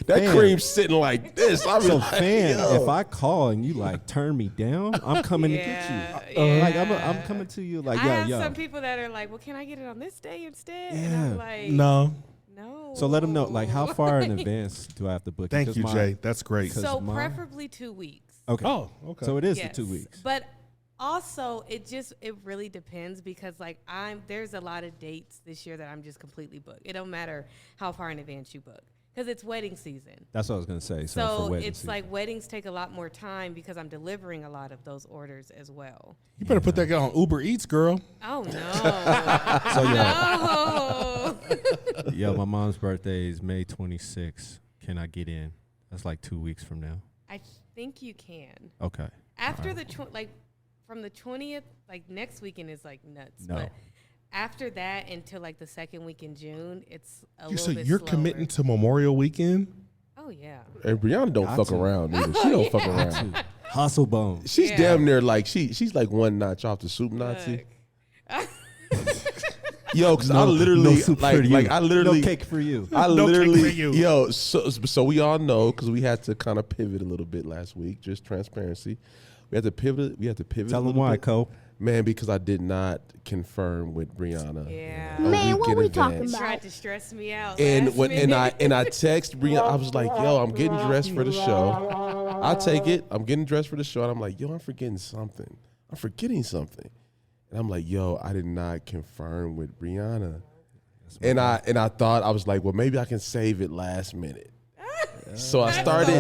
That cream's sitting like this. I mean, if I call and you like turn me down, I'm coming to get you. Like I'm coming to you. Like I have some people that are like, well, can I get it on this day instead? Yeah. And I'm like, No. So let them know, like, how far in advance do I have to book? Thank you, Jay. That's great. So preferably 2 weeks. Okay. Oh, okay. So it is the 2 weeks. But also, it really depends because like there's a lot of dates this year that I'm just completely booked. It don't matter how far in advance you book because it's wedding season. That's what I was gonna say. So for it's season. like weddings take a lot more time because I'm delivering a lot of those orders as well. You better put that guy on Uber Eats, girl. Oh no! So yo, my mom's birthday is May 26th. Can I get in? That's like 2 weeks from now. I think you can. Okay. After from the 20th, like next weekend is like nuts. No. But after that until like the second week in June, it's a little So bit you're slower. committing to Memorial Weekend? Oh yeah. And Bryonna don't fuck around either. She don't fuck around. Hustle bone. She's damn near like she's like one notch off the soup Nazi. Yo, because I literally no cake for you. I literally yo. So we all know because we had to kind of pivot a little bit last week. Just transparency. We had to pivot. Tell them why, Cole. Man, because I did not confirm with Brianna. Yeah. Man, what we talking You about? tried to stress me out. And I text Brianna. I was like, yo, I'm getting dressed for the show. I'll take it. I'm getting dressed for the show. And I'm like, yo, I'm forgetting something. And I'm like, yo, I did not confirm with Brianna. And I thought, I was like, well, maybe I can save it last minute. So I started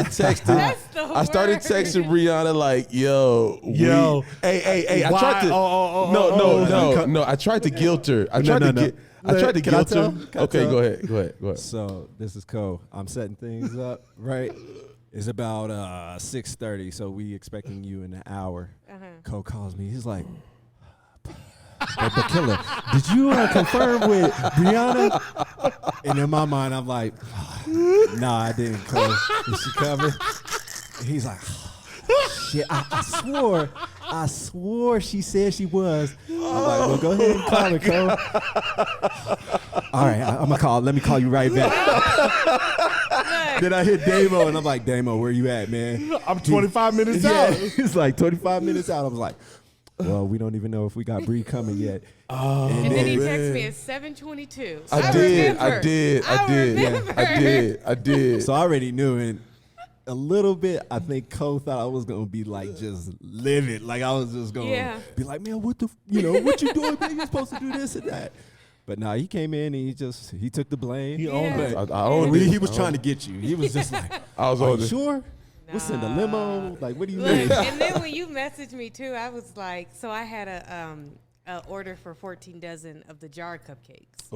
texting. I started texting Brianna like, yo, hey. I tried to. No. I tried to guilt her. I tried to guilt her. Okay, go ahead. So this is Cole. I'm setting things up, right? It's about 6:30, so we expecting you in an hour. Cole calls me. He's like, but Killer, did you confirm with Bryonna? And in my mind, I'm like, nah, I didn't, Cole. Is she coming? And he's like, shit, I swore she said she was. I'm like, well, go ahead and call her, Cole. All right, I'm gonna call. Let me call you right back. Then I hit Damo, and I'm like, Damo, where you at, man? I'm 25 minutes out. He's like 25 minutes out. I was like, well, we don't even know if we got Bree coming yet. And then he texted me at 7:22. So I did. So I already knew, and a little bit, I think Cole thought I was gonna be like just livid, like I was just gonna be like, man, what you doing? Man, you're supposed to do this and that. But nah, he came in and he took the blame. He owned it. I owned it. He was trying to get you. He was just like, I was are on you it. sure? We'll send a limo. Like, what do you Look, mean? and then when you messaged me too, I was like, so I had a order for 14 dozen of the jar cupcakes,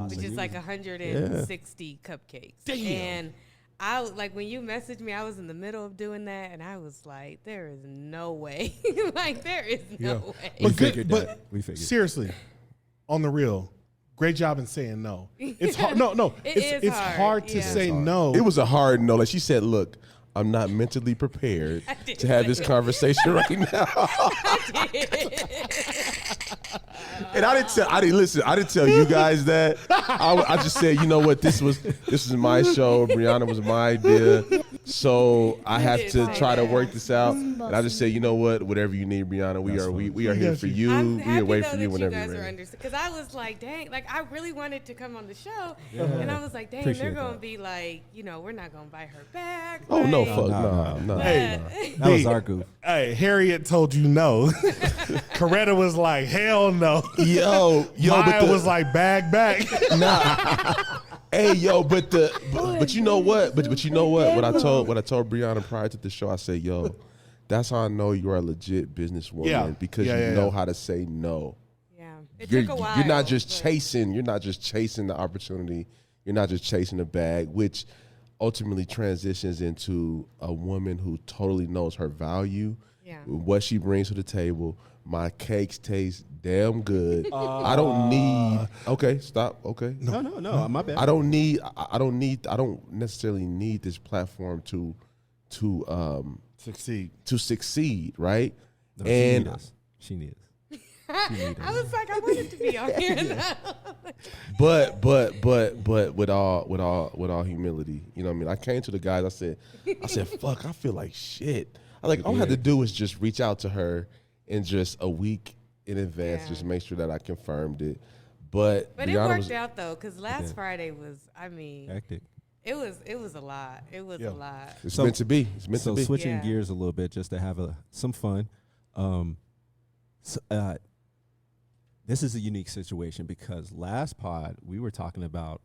which is like 160 cupcakes. Damn. And I like when you messaged me, I was in the middle of doing that, and I was like, there is no way. Like, there is no way. We figured that. We figured. Seriously, on the real, great job in saying no. It's hard. No. It's hard to say no. It was a hard no. Like she said, look, I'm not mentally prepared to have this conversation right now. And I didn't tell you guys that. I just said, you know what, this is my show. Bryonna was my idea. So I have to try to work this out. And I just said, you know what, whatever you need, Bryonna, we are here for you. We are waiting for you whenever you're ready. Because I was like, dang, like I really wanted to come on the show. And I was like, dang, they're going to be like, we're not going to buy her back. Oh, no, like, fuck, no. Hey, That was our goof. Hey, Harriet told you no. Coretta was like, hell no. Yo, Maya was like, bag back. Nah. Hey, yo, but you know what? But you know what? What I told Bryonna prior to the show, I said, yo, that's how I know you're a legit businesswoman because you know how to say no. Yeah, it took a while. You're not just chasing the opportunity. You're not just chasing the bag, which ultimately transitions into a woman who totally knows her value, what she brings to the table. My cakes taste damn good. I don't need. Okay, stop. Okay. No, my bad. I don't necessarily need this platform to Succeed. succeed, right? No, And she needs us. I was like, I wanted to be on here now. but with all humility, you know what I mean? I came to the guys, I said, fuck, I feel like shit. All I had to do is just reach out to her and just a week in advance, just make sure that I confirmed it. But it worked out though, because last Friday was, hectic. It was a lot. It was a lot. It's meant to be. It's meant to be. So switching gears a little bit, just to have some fun. This is a unique situation because last pod we were talking about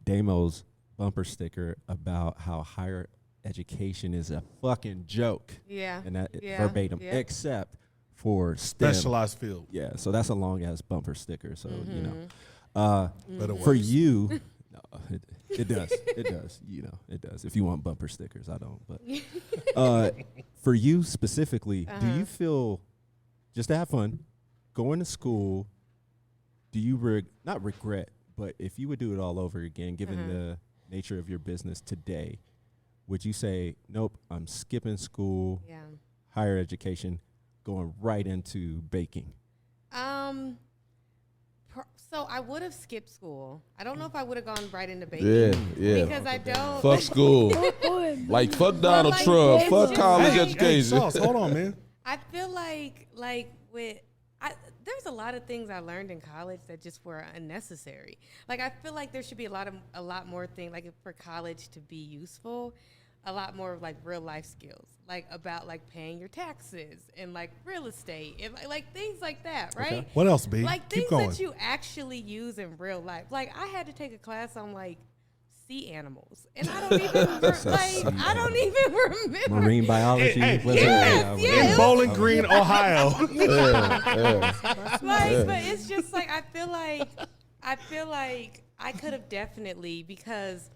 Damo's bumper sticker about how higher education is a fucking joke. Yeah. And that verbatim, except for STEM. Specialized field. Yeah. So that's a long ass bumper sticker. So you know, for you, no, it does. It does. You know, it does. If you want bumper stickers, I don't. But for you specifically, do you feel, just to have fun, going to school, do you not regret, but if you would do it all over again, given the nature of your business today, would you say, nope, I'm skipping school, higher education, going right into baking? So I would have skipped school. I don't know if I would have gone right into baking. Yeah. Because I don't. Fuck school. Like, fuck Donald Trump. Fuck college education. Sauce, hold on, man. I feel like there's a lot of things I learned in college that just were unnecessary. Like, I feel like there should be a lot more things, like, for college to be useful, a lot more like real life skills, like about like paying your taxes and like real estate and like things like that, right? Okay. What else, B? Like Keep things going. that you actually use in real life. Like I had to take a class on like sea animals, and I don't even remember marine biology. In Bowling Green, Ohio. But it's just like I feel like I could have definitely, because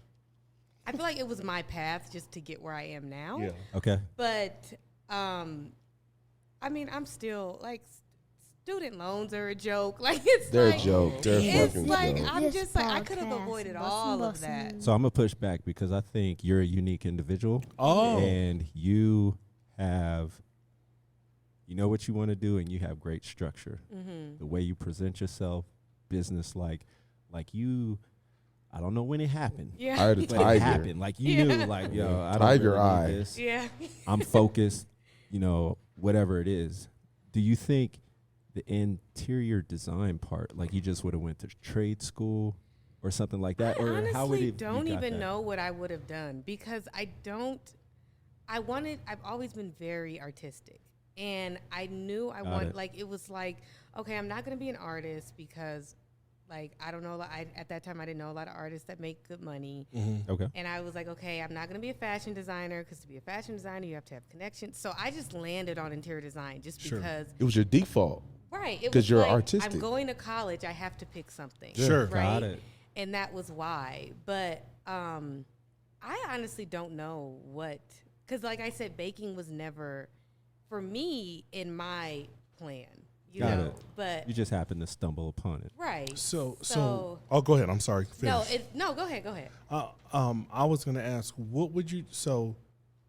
I feel like it was my path just to get where I am now. Yeah. Okay. But I mean, I'm still like, student loans are a joke. Like they're like, a joke. They're it's fucking like joke. I'm just like I could have avoided all of that. So I'm gonna push back because I think you're a unique individual. Oh. And you know what you want to do, and you have great structure. Mm-hmm. The way you present yourself, business like you. I don't know when it happened. I heard a tiger. It happened. Like you knew, like, yo, I don't tiger really eye. need this. Yeah. I'm focused, whatever it is. Do you think the interior design part, like you just would have went to trade school or something like that? I or how would it don't even know what I would have done, because I've always been very artistic. And I knew I wanted, like, it was like, okay, I'm not going to be an artist because, like, I don't know. At that time, I didn't know a lot of artists that make good money. Mm-hmm. Okay. And I was like, okay, I'm not going to be a fashion designer, because to be a fashion designer, you have to have connections. So I just landed on interior design just because. It was your default. Right. Because you're like, artistic. I'm going to college. I have to pick something. Sure. Right? Got it. And that was why. But I honestly don't know what. Because like I said, baking was never, for me, in my plan. Got it. But you just happened to stumble upon it. Right. So oh, go ahead. I'm sorry. Finish. No, go ahead. I was going to ask, what would you? So,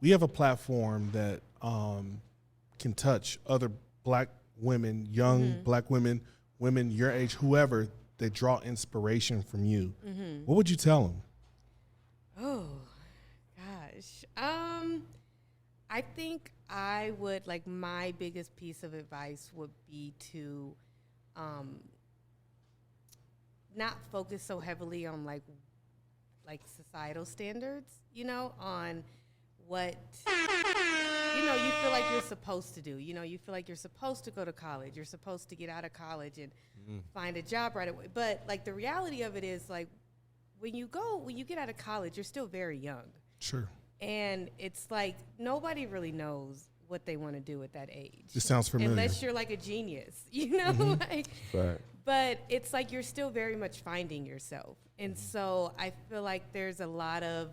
we have a platform that can touch other Black women, young Black women, women your age, whoever, that draw inspiration from you. Mm-hmm. What would you tell them? Oh, gosh. I think I would, like, my biggest piece of advice would be to not focus so heavily on like societal standards, on what, you feel like you're supposed to do. You feel like you're supposed to go to college. You're supposed to get out of college and find a job right away. But, like, the reality of it is, like, when you get out of college, you're still very young. Sure. And it's like nobody really knows what they want to do at that age. This sounds familiar. Unless you're like a genius, Right. But it's like you're still very much finding yourself. And so I feel like there's a lot of,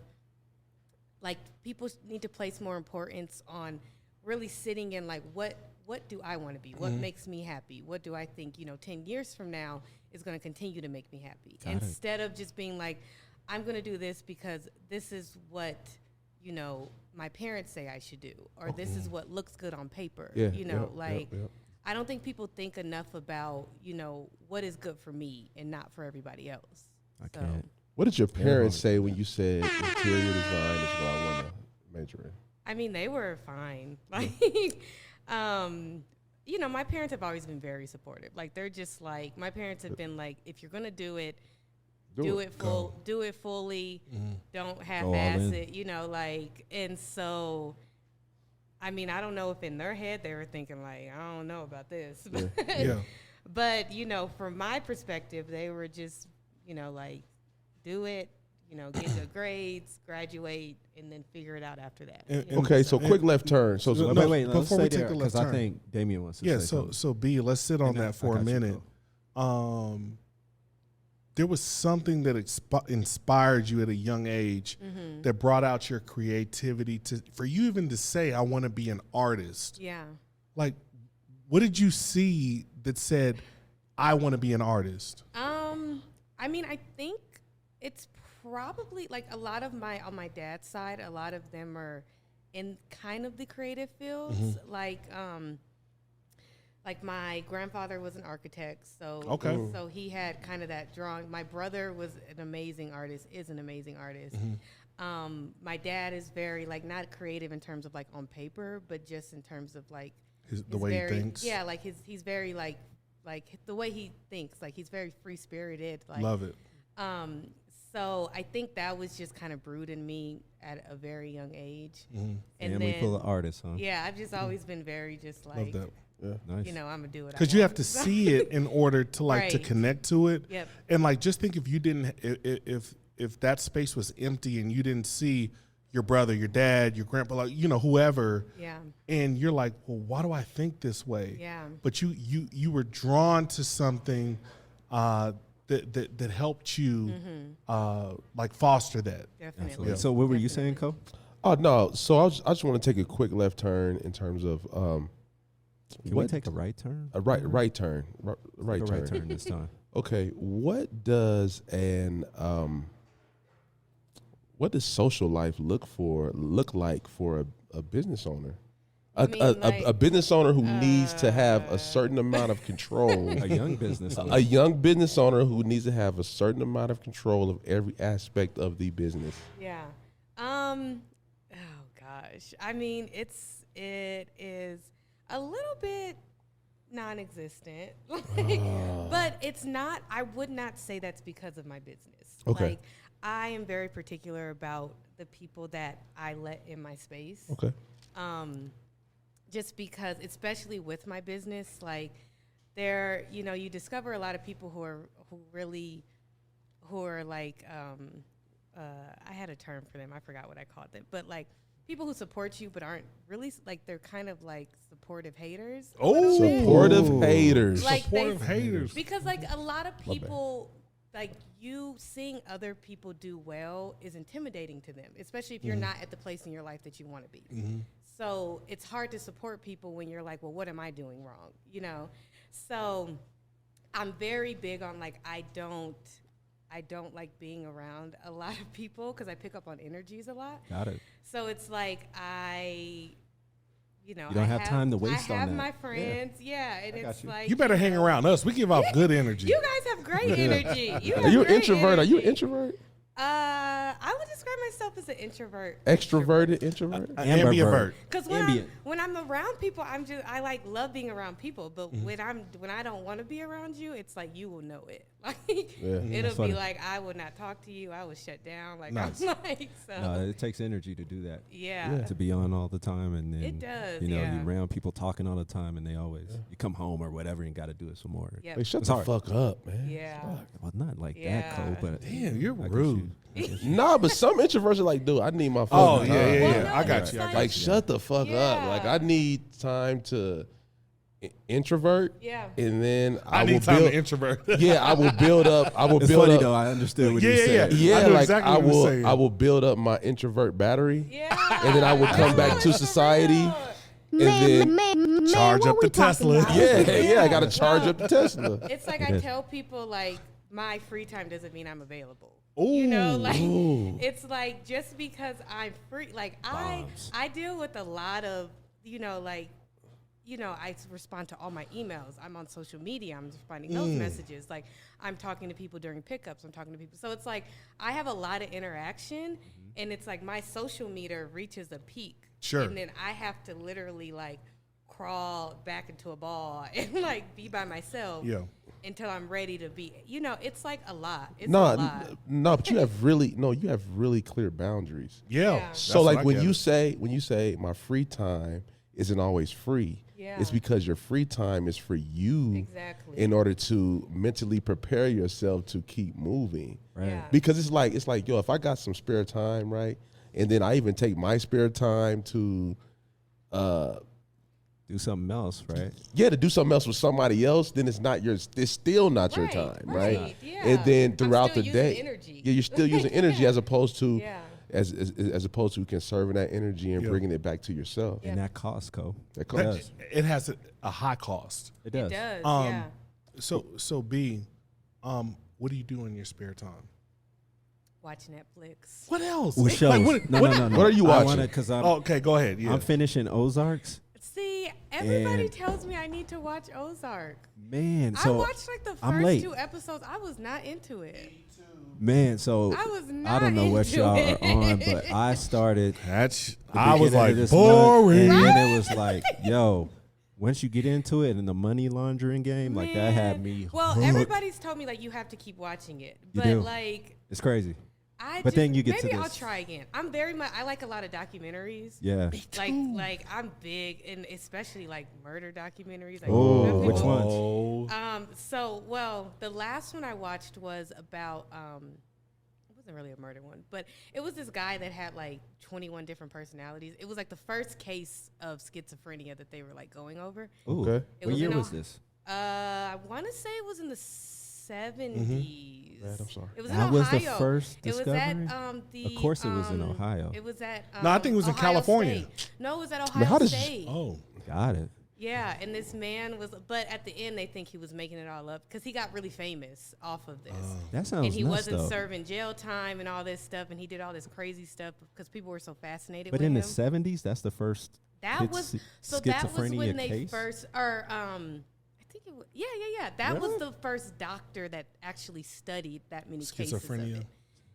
like, people need to place more importance on really sitting in, like, what do I want to be? What makes me happy? What do I think, 10 years from now is going to continue to make me happy? Instead of just being like, I'm going to do this because this is what you know, my parents say I should do, or this is what looks good on paper. Yeah, You know, yeah. I don't think people think enough about, you know, what is good for me and not for everybody else. I can't. What did your parents say when you said interior design is what I want to major in? I mean, they were fine. Like, you know, my parents have always been very supportive. Like, they're just like, my parents have been like, if you're going to do it, do it fully. Don't half-ass it, you know, like, and so, I mean, I don't know if in their head they were thinking like, I don't know about this. Yeah. But, you know, from my perspective, they were just, you know, like, do it, you know, get good grades, graduate, and then figure it out after that. Okay, so quick left turn. So Wait, let's before we stay take there, the left because I turn. think Damien wants to say something. So B, let's sit on And that for I a got you, minute. There was something that inspired you at a young age that brought out your creativity for you even to say, I want to be an artist. Yeah. Like, what did you see that said, I want to be an artist? I mean, I think it's probably like a lot of on my dad's side, a lot of them are in kind of the creative fields. Like my grandfather was an architect, so so he had kind of that drawing. My brother was an amazing artist, is an amazing artist. My dad is very like not creative in terms of like on paper, but just in terms of like The way he thinks. Yeah, like he's very like the way he thinks, like he's very free spirited. Like, Love it. So I think that was just kind of brewed in me at a very young age. And Family then, full of artists, huh? yeah, I've just always been very just like, Love that. Yeah. Nice. you know, I'm gonna do it. Because you have to see it in order to like to Right. connect to it. Yep. And like, just think if you didn't, if that space was empty and you didn't see your brother, your dad, your grandpa, like, you know, whoever, Yeah. and you're like, well, why do I think this way? Yeah. But you were drawn to something that helped you like foster that. Definitely. Absolutely. So what were you saying, Co? Oh no, so I just want to take a quick left turn in terms of Can we take a right turn? a right turn, right Take a turn. right turn this time. Okay, what does social life look like for a business owner? A business owner who needs to have a certain amount of control. A young business owner. A young business owner who needs to have a certain amount of control of every aspect of the business. Yeah. Oh gosh. I mean, it is a little bit non-existent, but it's not. I would not say that's because of my business. Okay. Like, I am very particular about the people that I let in my space. Okay. Just because, especially with my business, like there, you know, you discover a lot of people who are like, I had a term for them. I forgot what I called them, but like people who support you, but aren't really like, they're kind of like supportive haters. Oh, Supportive haters. Like supportive haters. Because like a lot of people, like you seeing other people do well is intimidating to them, especially if you're not at the place in your life that you want to be. So it's hard to support people when you're like, well, what am I doing wrong? You know? So I'm very big on like, I don't like being around a lot of people because I pick up on energies a lot. Got it. So it's like you don't have time to waste on I have that. my friends, and it's you. like You better hang around us. We give off good energy. you guys have great energy. Are you an introvert? Are you an introvert? I would describe myself as an introvert. Extroverted introvert? Ambivert. Because when I'm around people, I like love being around people. But when I don't want to be around you, it's like you will know it. Like it'll be like I will not talk to you. I will shut down. Like Nice. I'm like so. No, it takes energy to do that. Yeah. To be on all the time, and then It does, You know, yeah. you're around people talking all the time, and they always you come home or whatever and got to do it some more. Yep. Hey, shut It's the hard. fuck up, man. Yeah. Well, not like that, Yeah. Cole, but Damn, you're I guess rude. Nah, but some introverts are like, dude, I need my Oh, phone. yeah. Well, no, I got it's you. I like- got Like, shut the fuck up. Yeah. Like, I need time to introvert. Yeah. And then I will need time build, to introvert. Yeah, I will build up. I will it's build funny up. though. I understood what Yeah, you yeah, said. yeah. Yeah, I know like exactly I what you're will. saying. I will build up my introvert battery, Yeah. and then I will come back to society. And then Charge what up we the Tesla. talking about? yeah, I got to charge up the Tesla. It's like I tell people like my free time doesn't mean I'm available. Ooh. You know, like it's like just because I'm free, like I deal with a lot of, I respond to all my emails. I'm on social media. I'm responding those messages. Like I'm talking to people during pickups. I'm talking to people. So it's like I have a lot of interaction, and it's like my social meter reaches a peak. Sure. And then I have to literally like crawl back into a ball and like be by myself. Yeah. Until I'm ready to be, it's like a lot. It's a lot. No, but you have really clear boundaries. Yeah. So like when you say my free time isn't always free, it's because your free time is for you in order to mentally prepare yourself to keep moving. Right. Yeah. Because it's like, yo, if I got some spare time, right? And then I even take my spare time to do something else, right? Yeah, to do something else with somebody else, then it's still not your time, right? Yeah. And then throughout the day, energy. you're still using energy as opposed to as opposed to conserving that energy and bringing it back to yourself. And that costs, That costs. It has a high cost. It does. It does. So B, what do you do in your spare time? Watch Netflix. What else? What shows? No. What are you watching? Okay, go ahead. Yeah. I'm finishing Ozarks. See, everybody tells me I need to watch Ozark. Man, so I watched like the I'm first late. 2 episodes. I was not into it. Man, so I was I not don't know what into y'all it. are on, but I started. I was beginning of like, this boring. month, and then it was like, yo, once you get into it in the money laundering game, like that had me. Well, hooked. everybody's told me like you have to keep watching it, You but do. like It's crazy. but then you get to maybe I'll this. try again. I'm I like a lot of documentaries. Yeah. Like I'm big, and especially like murder documentaries. Like, Oh, which one? The last one I watched was about it wasn't really a murder one, but it was this guy that had like 21 different personalities. It was like the first case of schizophrenia that they were like going over. Ooh. Okay. What year was this? I want to say it was in the 70s. Right, I'm sorry. It was in That Ohio. was the first It was discovery? at the. Of course it was in Ohio. It was at. No, I think it was in Ohio California. State. No, it was at Man, Ohio how does- State. Oh. Got it. Yeah, and this man was, but at the end they think he was making it all up because he got really famous off of this. That sounds And he nuts, wasn't though. serving jail time and all this stuff, and he did all this crazy stuff because people were so fascinated But with in him. the 70s, that's the first That was schizophrenia when they case? first, I think it was, yeah. That was the first doctor that actually studied that many cases of Schizophrenia. it.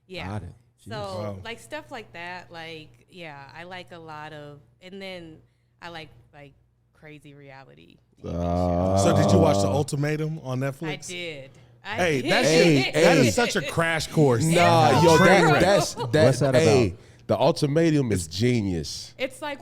Yeah. Got it. So Wow. like stuff like that, like I like a lot of, and then I like crazy reality. So did you watch the Ultimatum on Netflix? I did. Hey, did. that is such a crash course. Nah, yo, that's What's that about? The Ultimatum is genius. It's like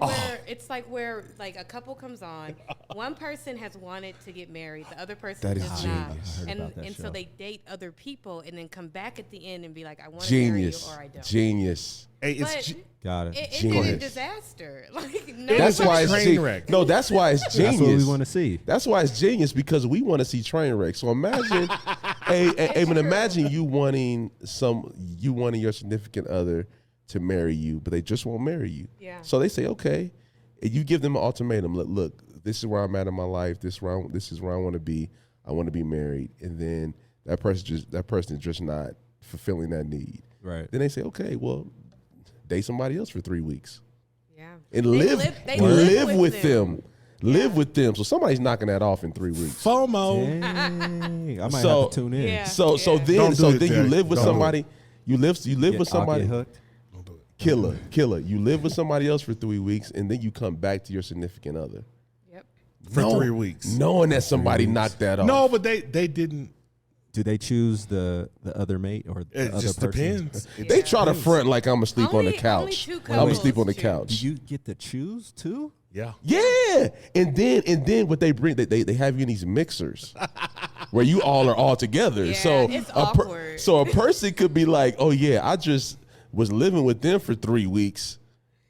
where like a couple comes on, one person has wanted to get married, the other person That is does not, genius. I heard about that and show. so they date other people and then come back at the end and be like, I want to marry you Genius. or I don't. Genius. Hey, But Got it. it ended in Genius. disaster. Like That's why it's train wreck. No, that's why it's genius. That's what we want to see. That's why it's genius, because we want to see train wrecks. So imagine, imagine you wanting your significant other to marry you, but they just won't marry you. Yeah. So they say, okay, and you give them an ultimatum. Look, this is where I'm at in my life. This is where I want to be. I want to be married, and then that person is just not fulfilling that need. Right. Then they say, okay, well, date somebody else for 3 weeks. Yeah. And They live with them. Live with them. So somebody's knocking that off in 3 weeks. FOMO. Dang. I might So- have to tune in. Yeah. So Don't then do it, you Jack. live with Don't do somebody. You live with I'll somebody. get hooked. Don't do it. Killer. You live with somebody else for 3 weeks, and then you come back to your significant other, Yep. For 3 weeks. knowing that somebody knocked that off. No, but they didn't. Do they choose the other mate or the It other just person? depends. They try to front like I'm gonna sleep on the Only couch. two I'm gonna sleep on the couples Do couch. you get to choose too? Yeah. Yeah, and then what they bring, they have you in these mixers where you all are all together. Yeah, So it's awkward. so a person could be like, oh yeah, I just was living with them for 3 weeks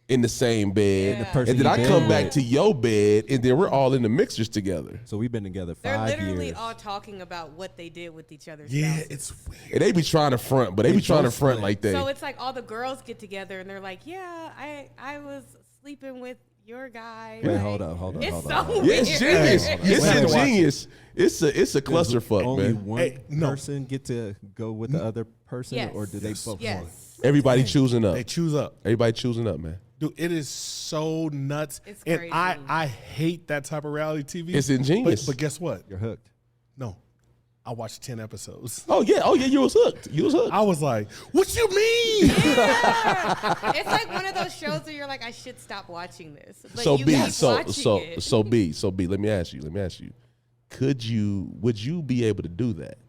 in the same bed, Yeah. The person and then you I been come back with. to your bed, and then we're all in the mixers together. So we've been together They're 5 literally years. all talking about what they did with each other's Yeah, spouses. it's weird. And they be trying to front, but they be trying to front like that. So it's like all the girls get together and they're like, yeah, I was sleeping with your guy. Wait, like, hold on. It's hold so on. weird. Yeah, it's genius. It's have to watch ingenious. It's a clusterfuck, Only man. one Hey, no. person get to go with the other person, Yes. or do they both? Yes. Everybody choosing up. They choose up. Everybody choosing up, man. Dude, it is so nuts. It's and crazy. I hate that type of reality TV. It's ingenious. But guess what? You're hooked. No. I watched 10 episodes. Oh yeah, you was hooked. You was hooked. I was like, what you mean? Yeah. It's like one of those shows where you're like, I should stop watching this. But So you B, keep so watching it. B. Let me ask you. Would you be able to do that?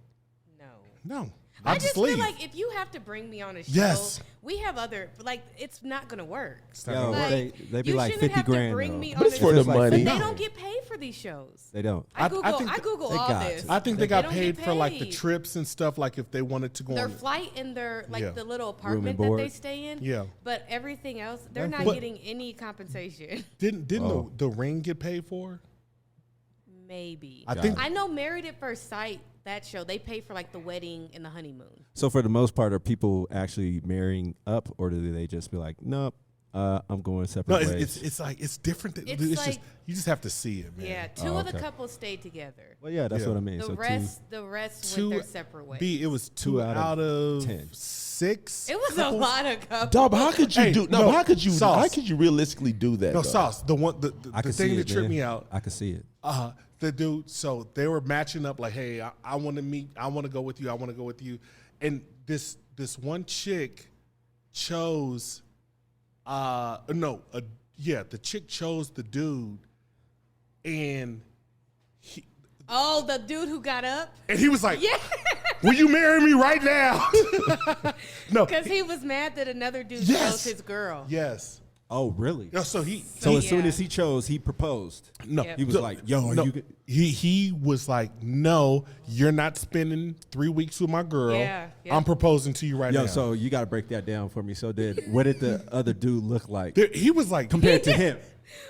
No. No. I I'll just leave. feel like if you have to bring me on a show, Yes. we have other, like, it's not going to work. not Yo, gonna work. they be you like shouldn't 50 have grand. to bring though. me But on it's a for show. the money. But they No. don't get paid for these shows. They don't. I I think Google they all got this. to. I think they They got don't paid get for like the paid. trips and stuff, like if they wanted to go Their on. flight and their, like, Yeah. the little and apartment that board. they stay in. Yeah. But everything else, they're not But- getting any compensation. Didn't Oh. the ring get paid for? Maybe. I think I know Married at First Sight, that show, they pay for, like, the wedding and the honeymoon. So for the most part, are people actually marrying up, or do they just be like, nope, I'm going separate no, ways? it's like it's different. It's It's like- just you just have to see it, man. Yeah, two of the couples stayed together. Well, yeah, that's Yeah. what I mean. The so rest Two- went their separate ways. B, it was two Two out out of of 10. 6. It was a lot of couples. Dog, but how could you Hey, do? No, no, how could you? Sauce. How could you realistically do that? No, dog? Sauce. The one, the I can thing see that it, tripped man. me out. I can see it. The dude. So they were matching up. Like, hey, I want to meet. I want to go with you. I want to go with you. And this one chick chose. The chick chose the dude, and Oh, the dude who got up? he was like, Yeah. "Will you marry me right now?" No. Because he was mad that another dude Yes. chose his girl. Yes. Oh, really? No, so he. So as soon Yeah. as he chose, he proposed. No, Yep. He was like, "Yo, are no, you?" Good? he was like, "No, you're not spending 3 weeks with my girl. Yeah, yeah. I'm proposing to you right Yo, now." so you got to break that down for me. So what did the other dude look like He was like, compared to him?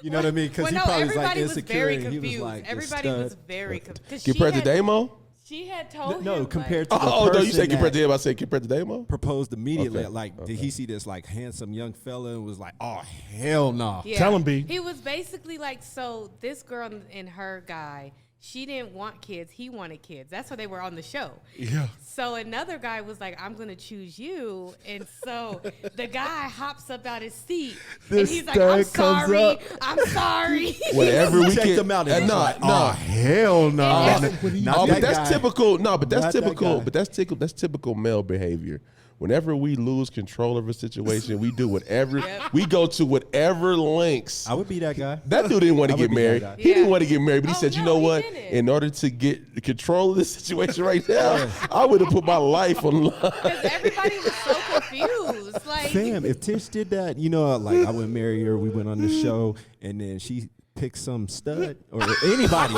You know what I mean? Because Well, he no, probably was like everybody was insecure. very and he was confused. like, the Everybody was stud. very confused. Compared to Damo? She had told No, him. compared to the Oh no, you person said compared that to him. I said compared to Damo. proposed immediately. Okay, Like, did he see this like handsome young fella and was like, "Oh hell no"? Yeah. Tell him, B. He was basically like, so this girl and her guy, she didn't want kids. He wanted kids. That's why they were on the show. yeah. So another guy was like, I'm going to choose you. And so the guy hops up out his seat. And This he's like, I'm stud comes sorry. up. I'm sorry. Whenever we Checked can, him out and was no, like, no. "Oh hell no!" Yeah. Not Oh, that but that's guy. typical. No, but that's Not that typical. guy. But that's typical male behavior. Whenever we lose control of a situation, we do whatever. We go to whatever lengths. I would be that guy. That dude didn't want to I get would be that married. guy. He didn't Yeah. want to get married, but he Oh, said, "You no, know he what? didn't. In order to get control of this situation right now, I would have put my life on the line." Because everybody was so confused. Like, Fam, if Tish did that, you know, like I would marry her. We went on the show, and then she picked some stud or anybody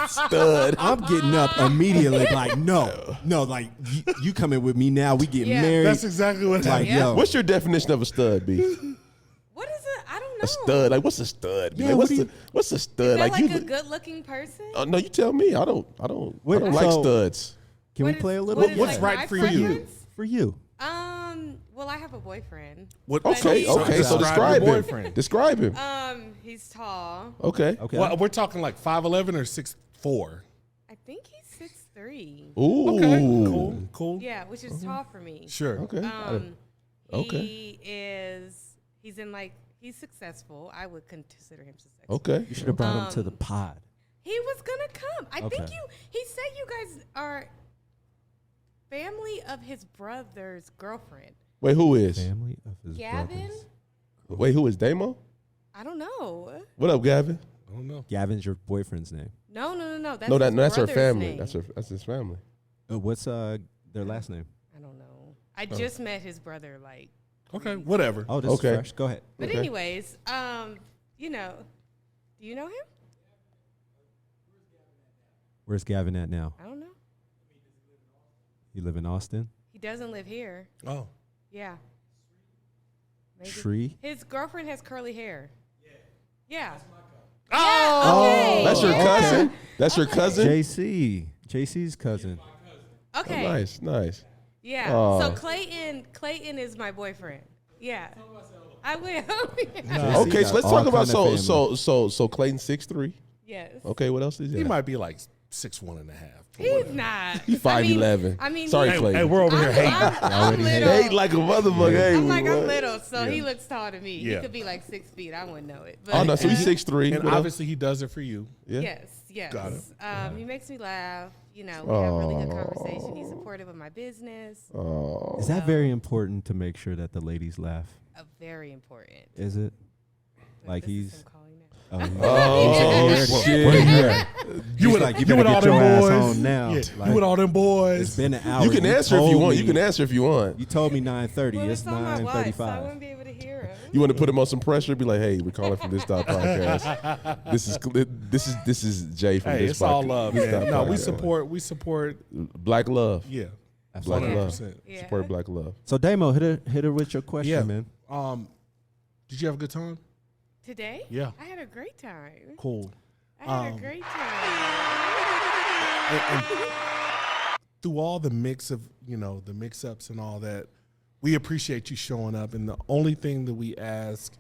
stud. I'm getting up immediately, like no, like you coming with me now. We get Yeah. married. That's exactly what like happened. Yeah. yo. What's your definition of a stud, B? what is it? I don't know. A stud? Like what's a stud? Yeah, Like, what do you- what's a stud? Is that like you? a good-looking person? No, you tell me. I don't Wait, like so- studs. Can we What is- play a little? what is, What's like, right my for you? preference? For you. Well, I have a boyfriend. What, Okay, So okay. So describe describe your him. boyfriend. Describe him. He's tall. Okay. Okay. Well, we're talking like 5'11" or 6'4". I think he's 6'3". Ooh. Okay, cool. Yeah, which is tall for me. Sure. Okay. Okay. He's successful. I would consider him successful. Okay. You should have brought him to the pod. He was gonna come. I think Okay. he said you guys are family of his brother's girlfriend. Wait, who is? Family of his Gavin? brothers. Wait, who is Damo? I don't know. What up, Gavin? I don't know. Gavin's your boyfriend's name. No. That's No, his that's her brother's family. name. That's his family. What's their last name? I don't know. I just met his brother like. Okay, whatever. Oh, this Okay. is fresh. Go ahead. But Okay. anyways, do you know him? Where's Gavin at now? I don't know. You live in Austin? He doesn't live here. Oh, Yeah. Maybe. Tree? His girlfriend has curly hair. Yeah. Oh! Okay. That's your yeah. cousin? That's your cousin? JC's cousin. Okay. Nice. Yeah. Aw. So Clayton is my boyfriend. Yeah. I will. Okay, so let's talk about so Clayton 6'3". Yes. Okay, what else is He that? might be like 6'1.5". He's not. He's 5'11". I mean, Sorry, Clayton. Hey, we're over here hating. I'm little. Hey, like a motherfucker. Hey, I'm like, what? I'm little, so he looks tall to me. Yeah. He could be like 6 feet. I wouldn't know it. But, Oh no, so he's 6'3". And obviously he does it for you. Yeah. Yes. Got it. He makes me laugh. You know, we have really good conversation. He's supportive of my business. Oh. Is that very important to make sure that the ladies laugh? Very important. Is it? Like This is he's. him calling now. Oh, shit. where you at? You with all them boys. On now. Yeah, Like, you with all them it's boys. been an hour. You can answer if you want. You can answer if you want. You told me 9:30. Well, It's on my watch, so I 9:35. wouldn't be able to hear him. You want to put him on some pressure? Be like, hey, we're calling from this.podcast. This is Jay from Hey, this. it's all love, This man. No, we podcast. support. Black love. Yeah, Black love. 100%. Yeah. Support black love. So Damo, hit her with your question, Yeah. man. Did you have a good time? Today? Yeah. I had a great time. Cool. I had a great time. And through all the mix of, the mix-ups and all that, we appreciate you showing up. And the only thing that we ask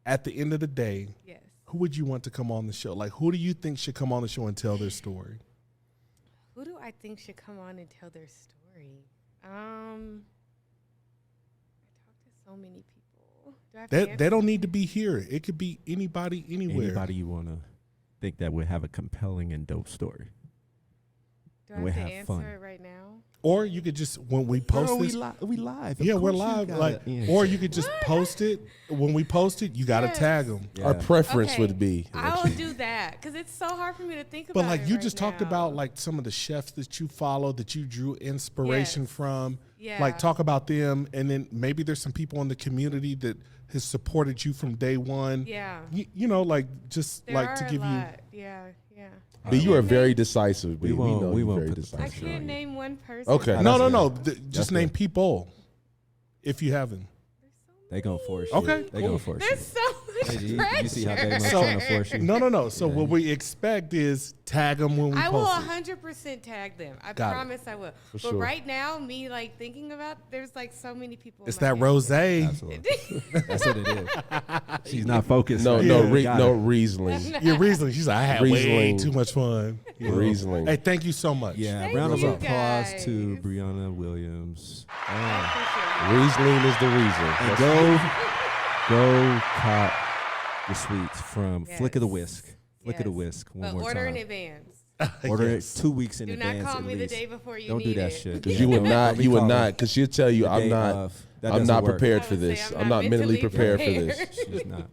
at the end of the day, Yes. who would you want to come on the show? Like, who do you think should come on the show and tell their story? Who do I think should come on and tell their story? I talk to so many people. Do I have to answer? They don't need to be here. It could be anybody, anywhere. Anybody you want to think that would have a compelling and dope story. Do and I we have have to answer fun. it right now? Or you could just, when we post this. we live. Of Yeah, we're course you live. gotta Like, answer. or you could just post it. When we post it, you got to Yes. tag them. Yeah. Our preference Okay, would be. I will do that because it's so hard for me to think But about like it you right just talked now. about like some of the chefs that you follow that you drew inspiration Yes. from. Yeah. Like talk about them, and then maybe there's some people in the community that has supported you from day one. Yeah. Like just There like are to a give you. lot. Yeah. But you are very decisive. We We won't- know we you're won't very put the I decisive. pressure can't on you. name one person. Okay. No. That's Just good. name people if you haven't. They gonna force Okay, you. They cool. gonna force There's you. so much Hey, pressure. you see how Damo's So- trying to force you? No. So Yeah. what we expect is tag them when we I will post it. 100% tag them. I Got it. promise I will. But sure. right now, me like thinking about, there's like so many people. in It's my that family. rosé. Absolutely. That's what it is. She's not focused. No, right no, now. Got no it. Riesling. Yeah, Riesling. She's like, I had way Riesling. too much fun. Riesling. Hey, thank you so much. Yeah, Thank round of you, applause to guys. Bryonna Williams. I appreciate it. Riesling is the reason. And go cop the sweets from Flick of the Yes. Whisk. Flick of the Yes. Whisk. One But more order time. in advance. Order Yes. it 2 weeks in Do advance. not call at me the least. day before you Don't need do that it. shit. Because you would Don't not, be you would calling not, because she'll tell you, the I'm day not, of. That I'm doesn't not work. prepared I for would say this. I'm I'm not not mentally mentally prepared for this. She's not.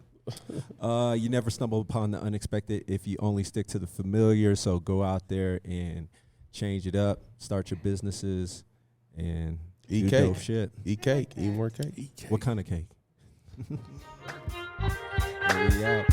You never stumble upon the unexpected if you only stick to the familiar. So go out there and change it up. Start your businesses and Eat do cake. dope shit. Eat cake. Eat more cake. What kind of cake? There we out.